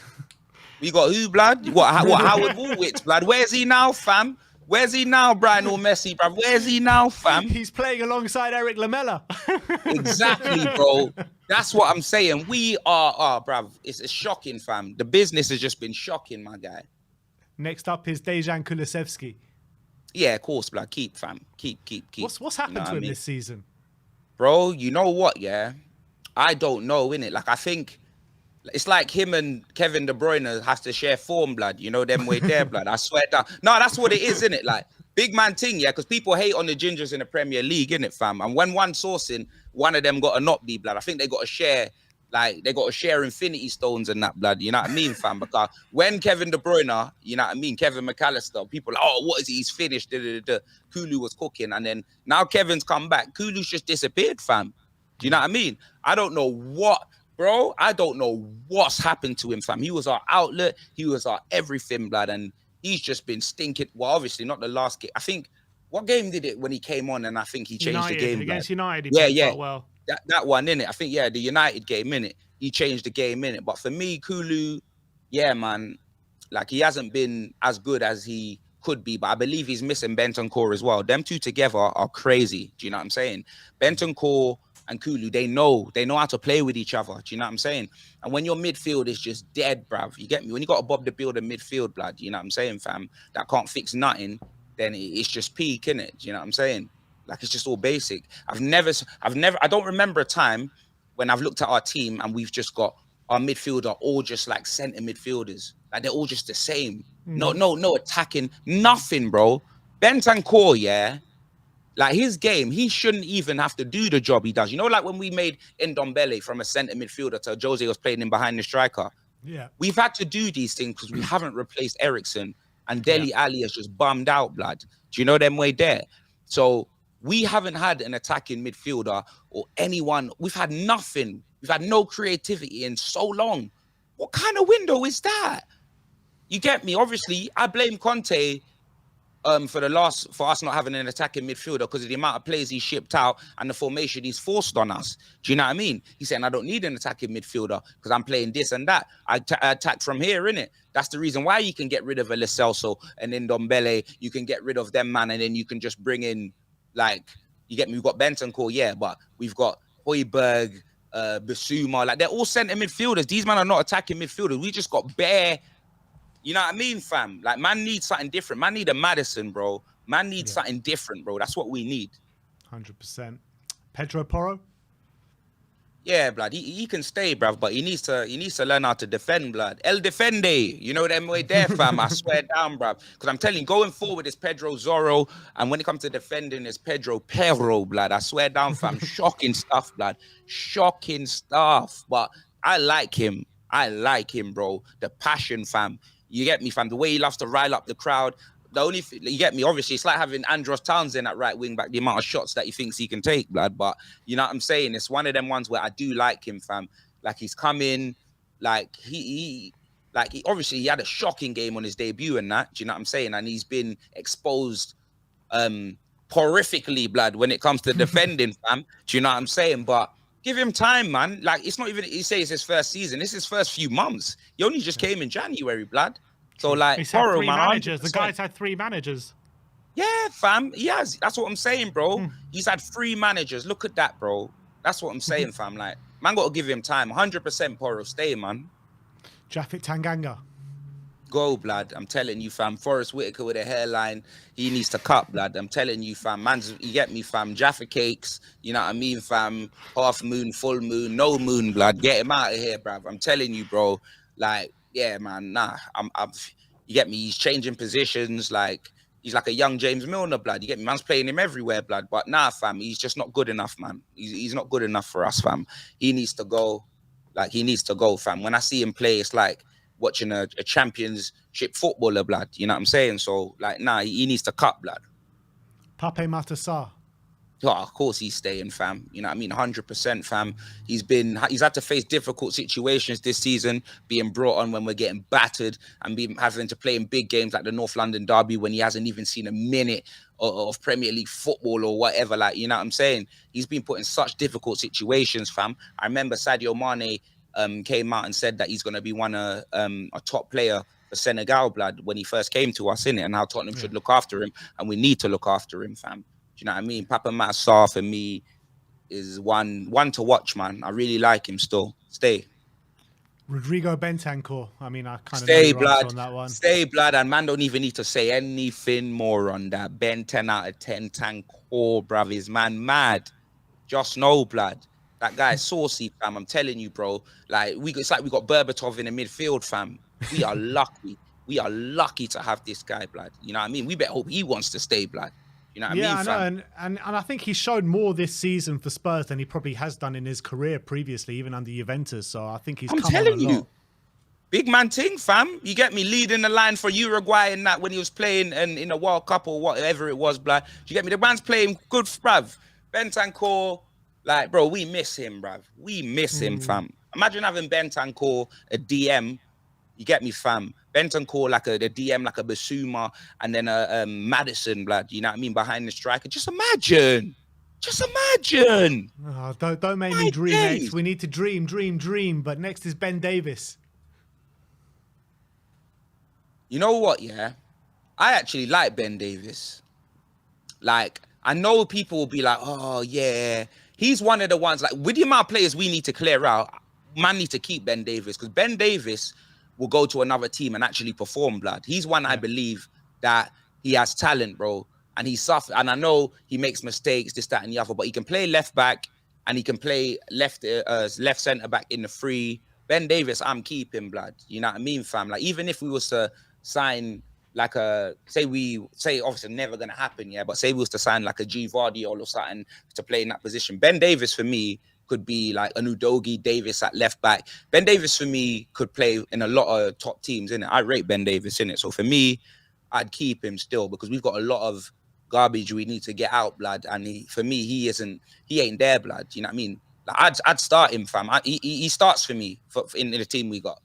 We got who, blood? What Howard Woolwich, blood? Where's he now, fam? Where's he now, Brian or Messi, bruv? Where's he now, fam? He's playing alongside Eric Lamella. Exactly, bro. That's what I'm saying. We are, bruv. It's shocking, fam. The business has just been shocking, my guy. Next up is Dejan Kulusevski. Yeah, of course, blood. Keep, fam. Keep. What's happened to him this season? Bro, you know what, yeah? I don't know, innit? Like, I think It's like him and Kevin De Bruyne has to share form, blood. You know them way there, blood. I swear down. No, that's what it is, isn't it? Like big man thing, yeah. Because people hate on the gingers in the Premier League, innit, fam? And when one sourcing, one of them got to not be blood. I think they got to share. Like they got to share Infinity Stones and that blood. You know what I mean, fam? Because when Kevin De Bruyne, you know what I mean, Kevin McAllister, people are like, oh, what is he? He's finished. Kulu was cooking, and then now Kevin's come back. Kulu's just disappeared, fam. Do you know what I mean? I don't know what. Bro, I don't know what's happened to him, fam. He was our outlet. He was our everything, blood. And he's just been stinking. Well, obviously, not the last game. I think, what game did it when he came on? And I think he changed the game. Against United, he played quite well. That one, innit? I think, yeah, the United game, innit? He changed the game, innit? But for me, Kulu, yeah, man, like he hasn't been as good as he could be. But I believe he's missing Bentancur as well. Them two together are crazy. Do you know what I'm saying? Bentancur and Kulu, they know how to play with each other. Do you know what I'm saying? And when your midfield is just dead, bruv, you get me? When you got a Bob the Builder midfield, blood, you know what I'm saying, fam, that can't fix nothing, then it's just peak, innit? Do you know what I'm saying? Like, it's just all basic. I don't remember a time when I've looked at our team and we've just got our midfield are all just like centre midfielders. Like, they're all just the same. No attacking, nothing, bro. Bentancur, yeah, like his game, he shouldn't even have to do the job he does. You know, like when we made Ndombele from a centre midfielder to Jose was playing him behind the striker. Yeah. We've had to do these things because we haven't replaced Ericsson, and Dele Alli has just bummed out, blood. Do you know them way there? So we haven't had an attacking midfielder or anyone. We've had nothing. We've had no creativity in so long. What kind of window is that? You get me? Obviously, I blame Conte for us not having an attacking midfielder because of the amount of players he shipped out and the formation he's forced on us. Do you know what I mean? He's saying, I don't need an attacking midfielder because I'm playing this and that. I attack from here, innit? That's the reason why you can get rid of a Lo Celso and then Ndombele. You can get rid of them, man, and then you can just bring in, like, you get me? We've got Bentancur, yeah, but we've got Højbjerg, Bissouma. Like, they're all centre midfielders. These men are not attacking midfielders. We just got bare. You know what I mean, fam? Like, man needs something different. Man need a Maddison, bro. Man needs something different, bro. That's what we need. 100%. Pedro Porro? Yeah, blood. He can stay, bruv, but he needs to learn how to defend, blood. El Defende. You know them way there, fam. I swear down, bruv. Because I'm telling you, going forward is Pedro Zorro, and when it comes to defending, it's Pedro Perro, blood. I swear down, fam. Shocking stuff, blood. Shocking stuff. But I like him. Bro. The passion, fam. You get me, fam? The way he loves to rile up the crowd. The only you get me, obviously, it's like having Andros Townsend at right wing back, the amount of shots that he thinks he can take, blood. But you know what I'm saying? It's one of them ones where I do like him, fam. Like, he's come in, like he obviously he had a shocking game on his debut and that. Do you know what I'm saying? And he's been exposed horrifically, blood, when it comes to defending, fam. Do you know what I'm saying? But give him time, man. Like, it's not even, he says it's his first season. This is his first few months. He only just came in January, blood. So, like, he's had three managers. The guy's had 3 managers. Yeah, fam. He has. That's what I'm saying, bro. He's had 3 managers. Look at that, bro. That's what I'm saying, fam. Like, man, got to give him time. 100% Porro. Stay, man. Japhet Tanganga? Go, blood. I'm telling you, fam. Forrest Whitaker with a hairline. He needs to cut, blood. I'm telling you, fam. Man's, you get me, fam. Jaffa cakes. You know what I mean, fam? Half moon, full moon, no moon, blood. Get him out of here, bruv. I'm telling you, bro. Like, yeah, man. Nah. You get me? He's changing positions. Like, he's like a young James Milner, blood. You get me? Man's playing him everywhere, blood. But nah, fam. He's just not good enough, man. He's not good enough for us, fam. He needs to go. Like, he needs to go, fam. When I see him play, it's like watching a championship footballer, blood. You know what I'm saying? So, like, nah, he needs to cut, blood. Pape Matar. Oh, of course he's staying, fam. You know what I mean? 100%, fam. He's had to face difficult situations this season, being brought on when we're getting battered and having to play in big games like the North London Derby when he hasn't even seen a minute of Premier League football or whatever. Like, you know what I'm saying? He's been put in such difficult situations, fam. I remember Sadio Mane came out and said that he's going to be a top player for Senegal, blood, when he first came to us, innit, and how Tottenham should look after him, and we need to look after him, fam. Do you know what I mean? Pape Matar for me is one to watch, man. I really like him still. Stay. Rodrigo Bentancur. I mean, I kind of stay, blood. On that one. Stay, blood, and man don't even need to say anything more on that. Ben 10 out of 10 Tancur, bruv, is man mad. Just know, blood. That guy is saucy, fam. I'm telling you, bro. Like it's like we got Berbatov in the midfield, fam. We are lucky. We are lucky to have this guy, blood. You know what I mean? We better hope he wants to stay, blood. You know what I Yeah, mean, I know, fam? and I think he's shown more this season for Spurs than he probably has done in his career previously, even under Juventus. So I think he's I'm come on a telling you. lot. Big man ting, fam. You get me leading the line for Uruguay and that when he was playing in a World Cup or whatever it was, blood. You get me? The man's playing good, bruv. Bentancur, like, bro, we miss him, bruv. We miss him, fam. Imagine having Bentancur, a DM. You get me, fam? Bentancur like the DM, like a Basuma, and then a Madison, blood. You know what I mean? Behind the striker. Just imagine. Just imagine. Oh, don't make me My dream, X. days. We need to dream. But next is Ben Davis. You know what, yeah? I actually like Ben Davis. Like, I know people will be like, oh, yeah. He's one of the ones, like, with the amount of players we need to clear out, man need to keep Ben Davis. Because Ben Davis will go to another team and actually perform, blood. He's one I believe that he has talent, bro. And he suffers. And I know he makes mistakes, this, that, and the other. But he can play left back and he can play left centre back in the free. Ben Davis, I'm keeping, blood. You know what I mean, fam? Like, even if we was to sign like say obviously never gonna happen, yeah, but say we was to sign like a G Vardy or something to play in that position. Ben Davis for me could be like an Udogie Davis at left back. Ben Davis for me could play in a lot of top teams, innit? I rate Ben Davis, innit? So for me, I'd keep him still because we've got a lot of garbage we need to get out, blood. And for me, he ain't there, blood. You know what I mean? Like I'd start him, fam. He starts for me in the team we got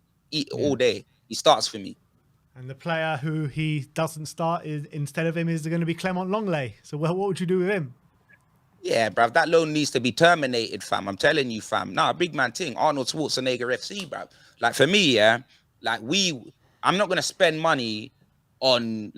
all day. He starts for me. And the player who he doesn't start instead of him is going to be Clement Longley. So what would you do with him? Yeah, bruv, that loan needs to be terminated, fam. I'm telling you, fam. Nah, big man thing. Arnold Schwarzenegger FC, bruv. Like for me, yeah, like I'm not gonna spend money on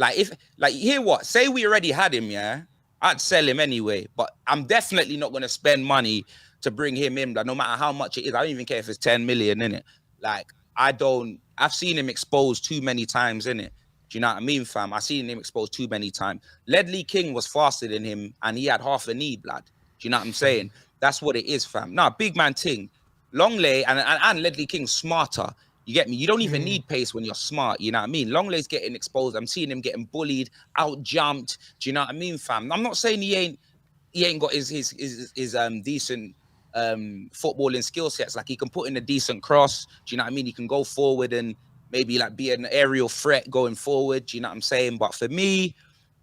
hear what? Say we already had him, yeah. I'd sell him anyway, but I'm definitely not gonna spend money to bring him in. Like, no matter how much it is, I don't even care if it's 10 million in it. Like I've seen him exposed too many times, innit? Do you know what I mean, fam? I've seen him exposed too many times. Ledley King was faster than him, and he had half a knee, blood. Do you know what I'm saying? That's what it is, fam. Nah, big man ting. Longley and Ledley King smarter. You get me? You don't even need pace when you're smart. You know what I mean? Longley's getting exposed. I'm seeing him getting bullied, out jumped. Do you know what I mean, fam? I'm not saying he ain't got his decent footballing skill sets. Like he can put in a decent cross. Do you know what I mean? He can go forward and maybe like be an aerial threat going forward. Do you know what I'm saying? But for me,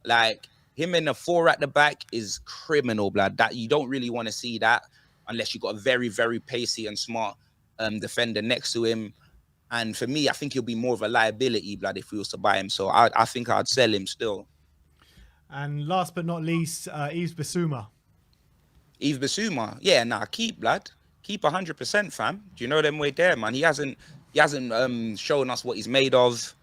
like him in the 4 at the back is criminal, blood. That you don't really want to see that unless you got a very, very pacey and smart defender next to him. And for me, I think he'll be more of a liability, blood, if we was to buy him. So I think I'd sell him still. And last but not least, Yves Bissouma. Yves Bissouma, yeah, nah, keep, blood. Keep 100%, fam. Do you know them way there, man? He hasn't shown us what he's made of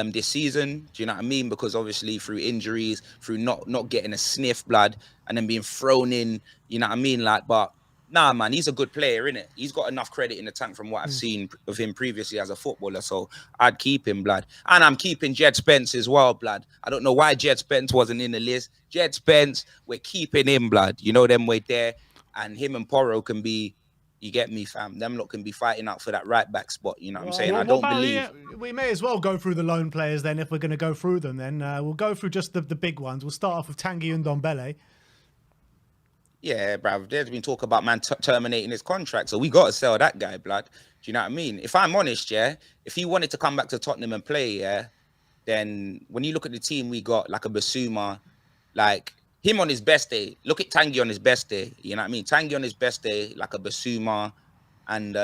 this season. Do you know what I mean? Because obviously through injuries, through not getting a sniff, blood, and then being thrown in, you know what I mean? Like, but nah, man, he's a good player, innit? He's got enough credit in the tank from what I've seen of him previously as a footballer. So I'd keep him, blood. And I'm keeping Jed Spence as well, blood. I don't know why Jed Spence wasn't in the list. Jed Spence, we're keeping him, blood. You know them way there. And him and Porro can be, you get me, fam. Them lot can be fighting out for that right back spot. You know what I'm saying? I don't believe. We may as well go through the loan players then if we're going to go through them. Then we'll go through just the big ones. We'll start off with Tanguy and Ndombele. Yeah, bruv. There's been talk about man terminating his contract, so we got to sell that guy, blood. Do you know what I mean? If I'm honest, yeah, if he wanted to come back to Tottenham and play, yeah, then when you look at the team we got, like a Basuma, like him on his best day, look at Tanguy on his best day. You know what I mean? Tanguy on his best day, like a Basuma and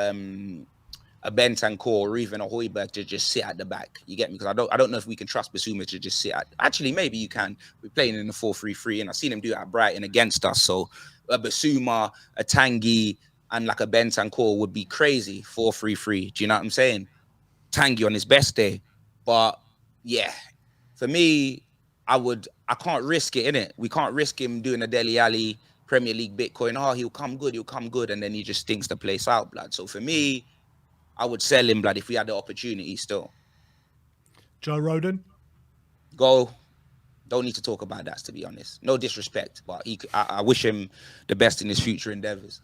a Bentancur or even a Højbjerg to just sit at the back. You get me? Because I don't know if we can trust Basuma to just sit at. Actually, maybe you can. We're playing in the 4-3-3, and I've seen him do it at Brighton against us. So a Basuma, a Tanguy, and like a Bentancur would be crazy 4-3-3. Do you know what I'm saying? Tanguy on his best day, but yeah, for me, I can't risk it, innit? We can't risk him doing a Dele Alli Premier League Bitcoin. Oh, he'll come good, and then he just stinks the place out, blood. So for me, I would sell him, blood, if we had the opportunity still. Joe Rodon? Go. Don't need to talk about that, to be honest. No disrespect, but I wish him the best in his future endeavours.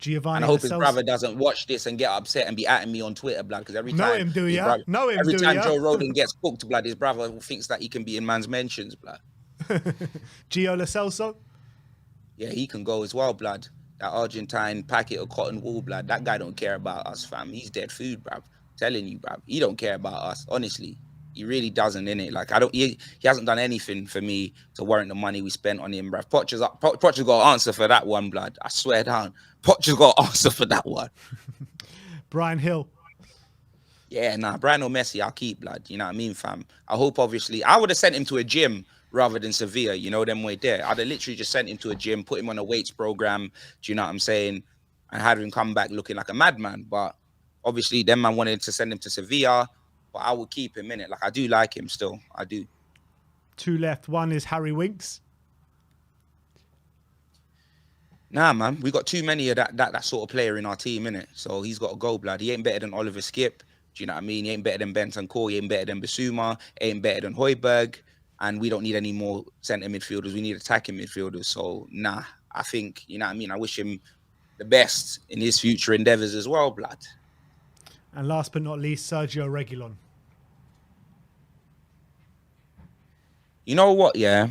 Giovanni And I hope Lo his Celso. brother doesn't watch this and get upset and be atting me on Twitter, blood. Because every Know time, him, do his ya? brother- Know him, every do time ya? Joe Rogan gets cooked, blood, his brother thinks that he can be in man's mentions, blood. Gio Lo Celso. Yeah, he can go as well, blood. That Argentine packet of cotton wool, blood. That guy don't care about us, fam. He's dead food, bruv. Telling you, bruv. He don't care about us, honestly. He really doesn't, innit? Like, he hasn't done anything for me to warrant the money we spent on him, bruv. Poch's got to answer for that one, blood. I swear down. Poch's got to answer for that one. Brian Hill. Yeah, nah, Brian or Messi, I'll keep, blood. You know what I mean, fam? I hope, obviously, I would have sent him to a gym rather than Sevilla, you know, them way there. I'd have literally just sent him to a gym, put him on a weights program, do you know what I'm saying? And had him come back looking like a madman. But obviously, them man wanted to send him to Sevilla, but I will keep him in it. Like, I do like him still. I do. 2 left. 1 is Harry Winks. Nah, man, we got too many of that sort of player in our team, innit? So he's got to go, blood. He ain't better than Oliver Skip. Do you know what I mean? He ain't better than Bentancur. He ain't better than Bissouma. Ain't better than Højbjerg. And we don't need any more centre midfielders. We need attacking midfielders. So, nah, I think, you know what I mean? I wish him the best in his future endeavours as well, blood. And last but not least, Sergio Reguilon. You know what? Yeah,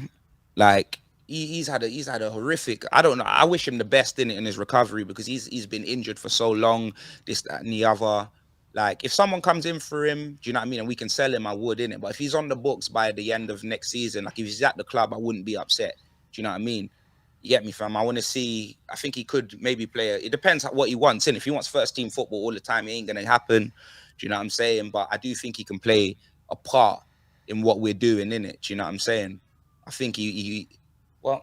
like he's had a horrific. I don't know. I wish him the best in his recovery because he's been injured for so long. This, that, and the other. Like, if someone comes in for him, do you know what I mean? And we can sell him, I would, innit? But if he's on the books by the end of next season, like if he's at the club, I wouldn't be upset. Do you know what I mean? You get me, fam? I want to see. I think he could maybe play. It depends on what he wants. And if he wants first team football all the time, it ain't gonna happen. Do you know what I'm saying? But I do think he can play a part in what we're doing, innit? Do you know what I'm saying? I think well.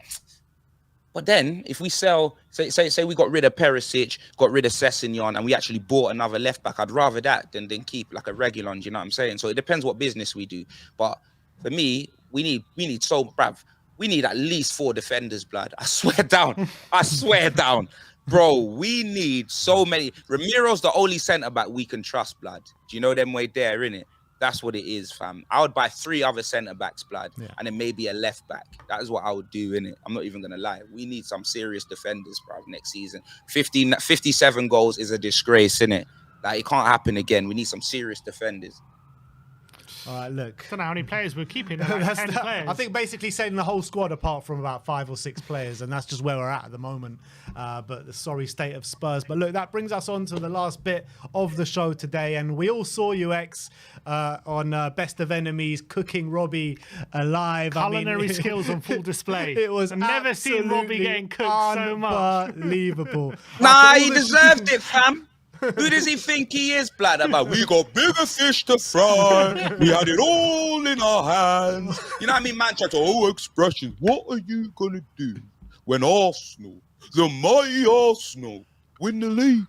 But then, if we sell, say we got rid of Perisic, got rid of Sessegnon, and we actually bought another left back, I'd rather that than keep like a Reguilon. Do you know what I'm saying? So it depends what business we do. But for me, we need bruv. We need at least 4 defenders, blood. I swear down. I swear down. Bro, we need so many. Ramiro's the only centre-back we can trust, blood. Do you know them way there, innit? That's what it is, fam. I would buy 3 other centre-backs, blood, and then maybe a left-back. That is what I would do, innit? I'm not even going to lie. We need some serious defenders, bruv, next season. 57 goals is a disgrace, innit? Like, it can't happen again. We need some serious defenders. All right, look. I don't know how many players we're keeping. Like 10 players. I think basically saying the whole squad apart from about 5 or 6 players, and that's just where we're at the moment. But the sorry state of Spurs. But look, that brings us on to the last bit of the show today. And we all saw you, X, on Best of Enemies, cooking Robbie alive. Culinary skills on full display. It was I've never seen Robbie getting cooked so much. Unbelievable. Nah, he deserved it, fam. Who does he think he is, blood? About we got bigger fish to fry. We had it all in our hands. You know what I mean, Manchester? Oh, expressions. What are you gonna do when Arsenal, the mighty Arsenal, win the league?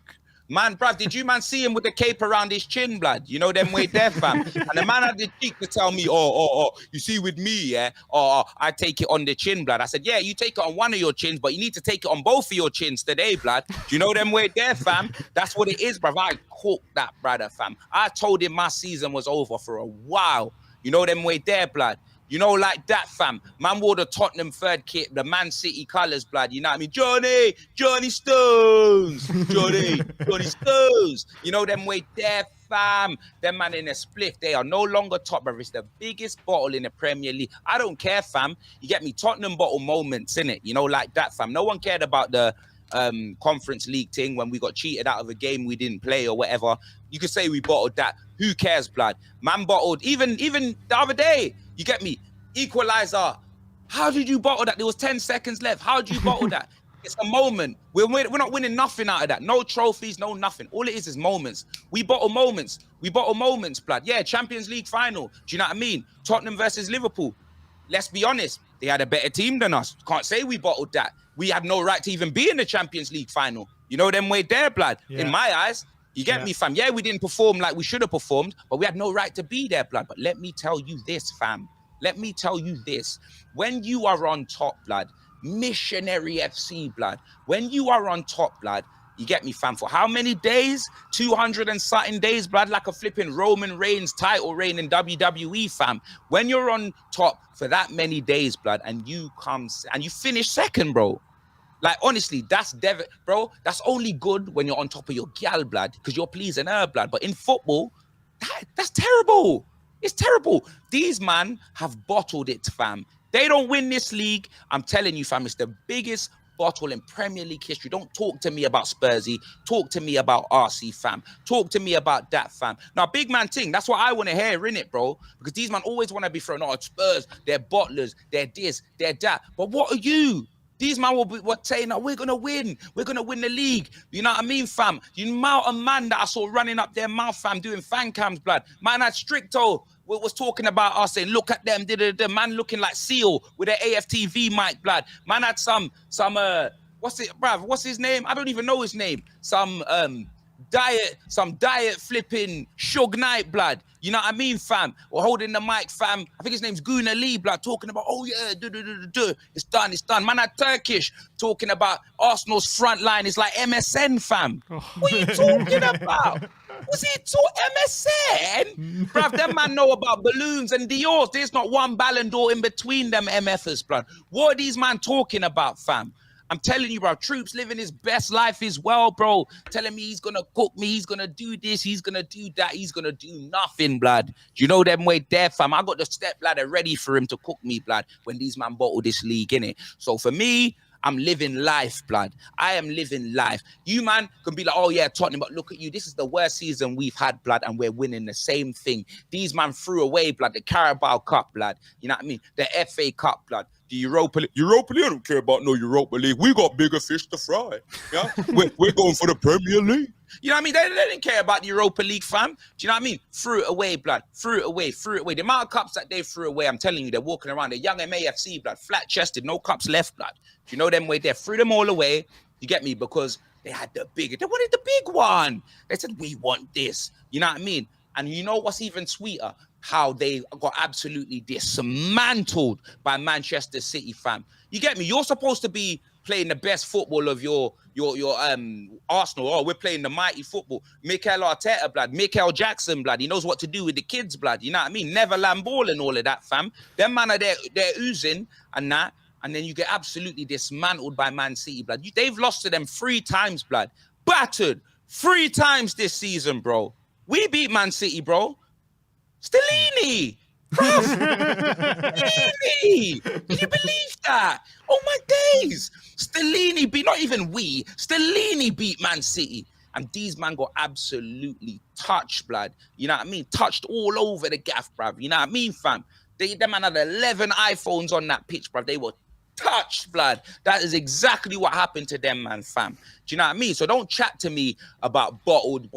Man, bruv, did you man see him with the cape around his chin, blood? You know them way there, fam. And the man had the cheek to tell me, you see with me, yeah, I take it on the chin, blood. I said, yeah, you take it on one of your chins, but you need to take it on both of your chins today, blood. Do you know them way there, fam? That's what it is, bruv. I cooked that, brother, fam. I told him my season was over for a while. You know them way there, blood. You know, like that, fam. Man wore the Tottenham 3rd kit, the Man City colours, blood. You know what I mean? Johnny Stones. Johnny Stones. You know them way there, fam. Them man in a spliff. They are no longer top, brother. It's the biggest bottle in the Premier League. I don't care, fam. You get me? Tottenham bottle moments, innit? You know, like that, fam. No one cared about the Conference League thing when we got cheated out of a game we didn't play or whatever. You could say we bottled that. Who cares, blood? Man bottled. Even the other day, you get me? Equalizer. How did you bottle that? There was 10 seconds left. How did you bottle that? It's a moment. We're not winning nothing out of that. No trophies, no nothing. All it is moments. We bottle moments. We bottle moments, blood. Yeah, Champions League final. Do you know what I mean? Tottenham versus Liverpool. Let's be honest. They had a better team than us. Can't say we bottled that. We had no right to even be in the Champions League final. You know them way there, blood. Yeah. In my eyes. You get me, fam? Yeah, we didn't perform like we should have performed, but we had no right to be there, blood. But let me tell you this, fam. Let me tell you this. When you are on top, blood, missionary FC, blood, when you are on top, blood, you get me, fam, for how many days? 200 and something days, blood, like a flipping Roman Reigns title reign in WWE, fam. When you're on top for that many days, blood, and you finish second, bro. Like, honestly, that's bro. That's only good when you're on top of your gal, blood, because you're pleasing her, blood. But in football, that's terrible. It's terrible. These man have bottled it, fam. They don't win this league. I'm telling you, fam, it's the biggest bottle in Premier League history. Don't talk to me about Spursy. Talk to me about RC, fam. Talk to me about that, fam. Now, big man thing, that's what I want to hear, innit, bro? Because these man always want to be thrown out. Spurs, they're bottlers, they're this, they're that. But what are you? These man will be saying that we're going to win. We're going to win the league. You know what I mean, fam? You amount of man that I saw running up their mouth, fam, doing fan cams, blood. Man had Stricto was talking about us, saying, look at them. The man looking like Seal with an AFTV mic, blood. Man had some what's his name? I don't even know his name. Some diet flipping Suge Knight, blood. You know what I mean, fam? Or holding the mic, fam. I think his name's Guna Lee, blood, talking about, oh yeah, it's done. Man had Turkish talking about Arsenal's front line is like MSN, fam. What are you talking about? Was he MSN? Bruv, them man know about balloons and Dior's. There's not one Ballon d'Or in between them MFers, blood. What are these man talking about, fam? I'm telling you, bro, Troops living his best life as well, bro. Telling me he's going to cook me, he's going to do this, he's going to do that, he's going to do nothing, blood. Do you know them way there, fam? I got the step ladder ready for him to cook me, blood, when these man bottle this league, innit? So for me, I'm living life, blood. I am living life. You, man, can be like, oh, yeah, Tottenham, but look at you. This is the worst season we've had, blood, and we're winning the same thing. These man threw away, blood, the Carabao Cup, blood. You know what I mean? The FA Cup, blood. The Europa League. Europa League, I don't care about no Europa League. We got bigger fish to fry. Yeah, we're going for the Premier League. You know what I mean? They didn't care about the Europa League, fam. Do you know what I mean? Threw it away, blood. Threw it away. The amount of cups that they threw away, I'm telling you, they're walking around. They're young MAFC, blood. Flat-chested, no cups left, blood. Do you know them way there? Threw them all away. You get me? Because they had the bigger. They wanted the big one. They said, we want this. You know what I mean? And you know what's even sweeter? How they got absolutely dismantled by Manchester City, fam. You get me? You're supposed to be playing the best football of your Arsenal. Oh, we're playing the mighty football. Mikel Arteta, blood. Mikel Jackson, blood. He knows what to do with the kids, blood. You know what I mean? Neverland ball and all of that, fam. Them man are they're oozing and that. And then you get absolutely dismantled by Man City, blood. They've lost to them 3 times, blood. Battered 3 times this season, bro. We beat Man City, bro. Stellini! Stellini! Can you believe that? Oh my days! Stellini beat, not even we, Stellini beat Man City. And these man got absolutely touched, blood. You know what I mean? Touched all over the gaff, bruv. You know what I mean, fam? Them man had 11 iPhones on that pitch, bruv. They were touched, blood. That is exactly what happened to them, man, fam. Do you know what I mean? So don't chat to me about bottled.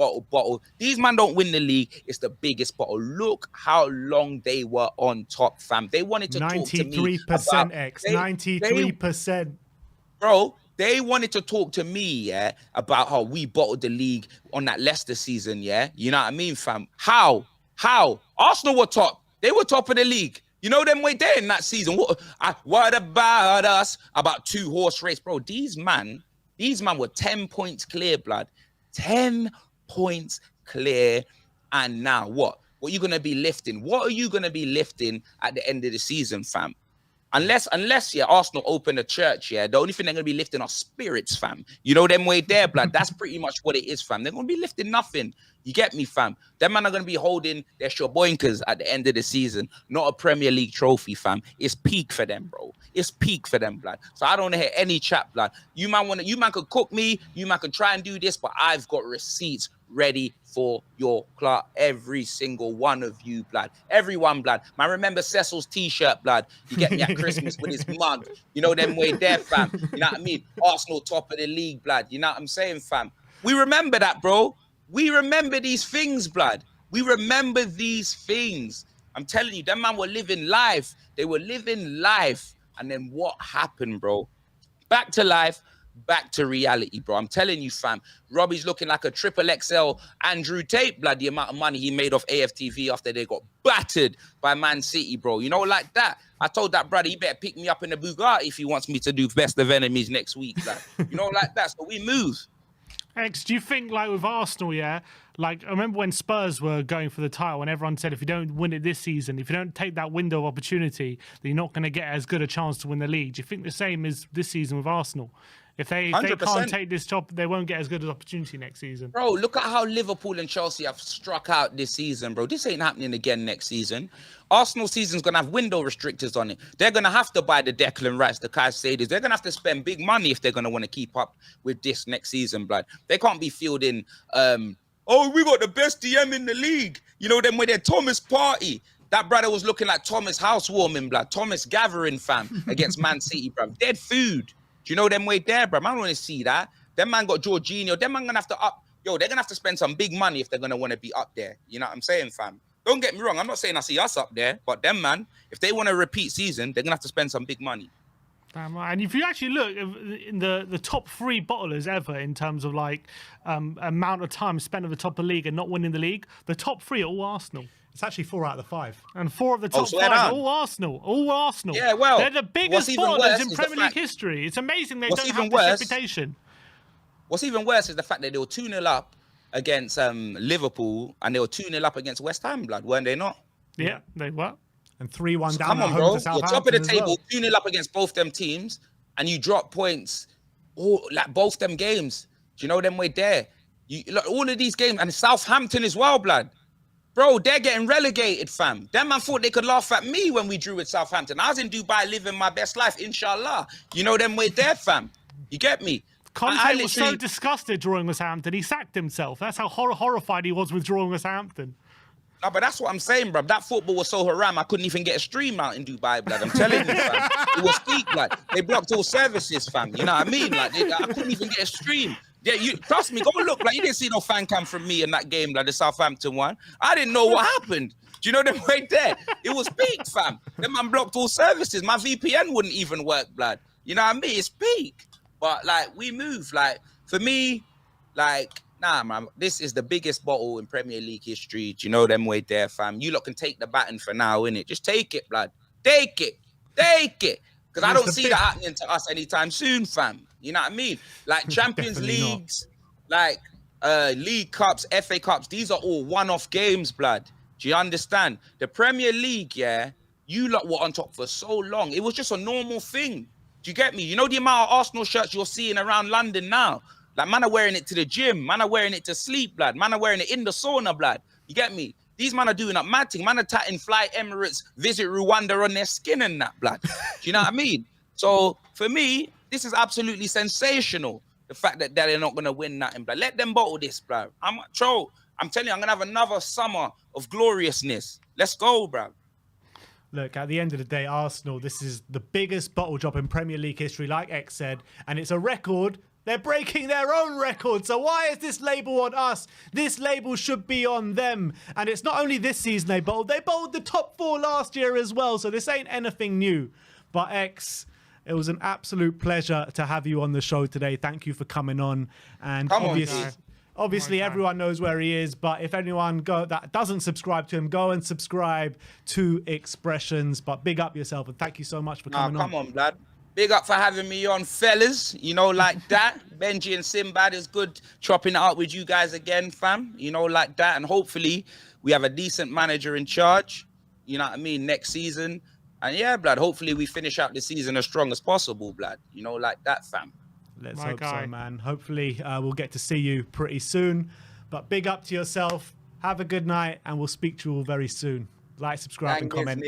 These man don't win the league. It's the biggest bottle. Look how long they were on top, fam. They wanted to talk to me about 93%. Bro, they wanted to talk to me, yeah, about how we bottled the league on that Leicester season, yeah? You know what I mean, fam? How? Arsenal were top. They were top of the league. You know them way there in that season. What about us? About 2 horse race, bro. These man were 10 points clear, blood. 10 points clear. And now what? What are you gonna be lifting? What are you gonna be lifting at the end of the season, fam? Unless, yeah, Arsenal open a church, yeah, the only thing they're going to be lifting are spirits, fam. You know them way there, blood. That's pretty much what it is, fam. They're going to be lifting nothing. You get me, fam? Them man are going to be holding their shoboinkers at the end of the season, not a Premier League trophy, fam. It's peak for them, bro. It's peak for them, blood. So I don't want to hear any chat, blood. You man could cook me, you man could try and do this, but I've got receipts ready for your clock. Every single one of you, blood. Everyone, blood. Man, remember Cecil's t-shirt, blood. You get me at Christmas with his mug. You know them way there, fam. You know what I mean? Arsenal top of the league, blood. You know what I'm saying, fam? We remember that, bro. We remember these things, blood. We remember these things. I'm telling you, them man were living life. They were living life. And then what happened, bro? Back to life. Back to reality, bro. I'm telling you, fam. Robbie's looking like a triple XL Andrew Tate, blood. The amount of money he made off AFTV after they got battered by Man City, bro. You know, like that. I told that brother, he better pick me up in the Bugatti if he wants me to do Best of Enemies next week, like. You know, like that. So we move. X, do you think, like, with Arsenal, yeah, like, I remember when Spurs were going for the title and everyone said, if you don't win it this season, if you don't take that window of opportunity, then you're not going to get as good a chance to win the league. Do you think the same is this season with Arsenal? If they 100%. can't take this job, they won't get as good an opportunity next season. Bro, look at how Liverpool and Chelsea have struck out this season, bro. This ain't happening again next season. Arsenal season's going to have window restrictors on it. They're going to have to buy the Declan Rice, the Caicedos. They're going to have to spend big money if they're going to want to keep up with this next season, blood. They can't be fielding, oh, we got the best DM in the league. You know, them with their Thomas party. That brother was looking like Thomas housewarming, blood. Thomas gathering, fam, against Man City, bro. Dead food. Do you know them way there, bro? I don't want to see that. Them man got Jorginho. Them man going to have to up. Yo, they're going to have to spend some big money if they're going to want to be up there. You know what I'm saying, fam? Don't get me wrong. I'm not saying I see us up there. But them, man, if they want to repeat season, they're going to have to spend some big money. Damn right. And if you actually look in the top 3 bottlers ever in terms of like amount of time spent at the top of the league and not winning the league, the top 3 are all Arsenal. It's actually 4 out of the 5. And 4 of the top 5 are all Arsenal. All Arsenal. Yeah, well, they're the biggest bottlers in Premier League history. It's amazing they don't have this reputation. What's even worse is the fact that they were 2-0 up against Liverpool and they were 2-0 up against West Ham, blood, weren't they not? Yeah, they were. And 3-1 down. Come on, bro. You're top of the table, 2-0 up against both them teams, and you drop points, like both them games. Do you know them way there? Like, all of these games, and Southampton as well, blood. Bro, they're getting relegated, fam. Them man thought they could laugh at me when we drew with Southampton. I was in Dubai living my best life, inshallah. You know them way there, fam. You get me? Conte was so disgusted drawing with Southampton, he sacked himself. That's how horrified he was with drawing with Southampton. No, but that's what I'm saying, bro. That football was so haram, I couldn't even get a stream out in Dubai, blood. I'm telling you, fam. It was peak, blood. They blocked all services, fam. You know what I mean? Like, I couldn't even get a stream. Yeah, you trust me. Go and look. Like, you didn't see no fan cam from me in that game, like the Southampton one. I didn't know what happened. Do you know them right there? It was peak, fam. Them man blocked all services. My VPN wouldn't even work, blood. You know what I mean? It's peak. But like, we move. Like, for me, like, nah, man. This is the biggest bottle in Premier League history. Do you know them way there, fam? You lot can take the baton for now, innit? Just take it, blood. Take it. Take it. Because I don't see that happening to us anytime soon, fam. You know what I mean? Like Champions Leagues, like League Cups, FA Cups, these are all one-off games, blood. Do you understand? The Premier League, yeah, you lot were on top for so long. It was just a normal thing. Do you get me? You know the amount of Arsenal shirts you're seeing around London now? Like, man are wearing it to the gym. Man are wearing it to sleep, blood. Man are wearing it in the sauna, blood. You get me? These man are doing up mad thing. Man are tatting Fly Emirates, visit Rwanda on their skin and that, blood. Do you know what I mean? So, for me, this is absolutely sensational. The fact that they're not going to win nothing, blood. Let them bottle this, bro. I'm telling you, I'm going to have another summer of gloriousness. Let's go, bro. Look, at the end of the day, Arsenal, this is the biggest bottle drop in Premier League history, like X said, and it's a record. They're breaking their own record. So why is this label on us? This label should be on them. And it's not only this season they bowled the top 4 last year as well. So this ain't anything new. But X, it was an absolute pleasure to have you on the show today. Thank you for coming on. And obviously everyone knows where he is. But if anyone that doesn't subscribe to him, go and subscribe to Expressions. But big up yourself and thank you so much for coming on. Come on, blood. Big up for having me on, fellas. You know, like that. Benji and Sinbad, is good chopping it up with you guys again, fam. You know, like that. And hopefully we have a decent manager in charge, you know what I mean, next season. And yeah, blood, hopefully we finish out the season as strong as possible, blood. You know, like that, fam. Let's hope so, man. Hopefully we'll get to see you pretty soon. But big up to yourself. Have a good night. And we'll speak to you all very soon. Like, subscribe, and comment.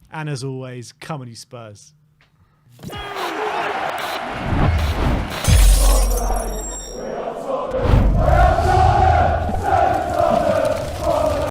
And as always, come on, you Spurs.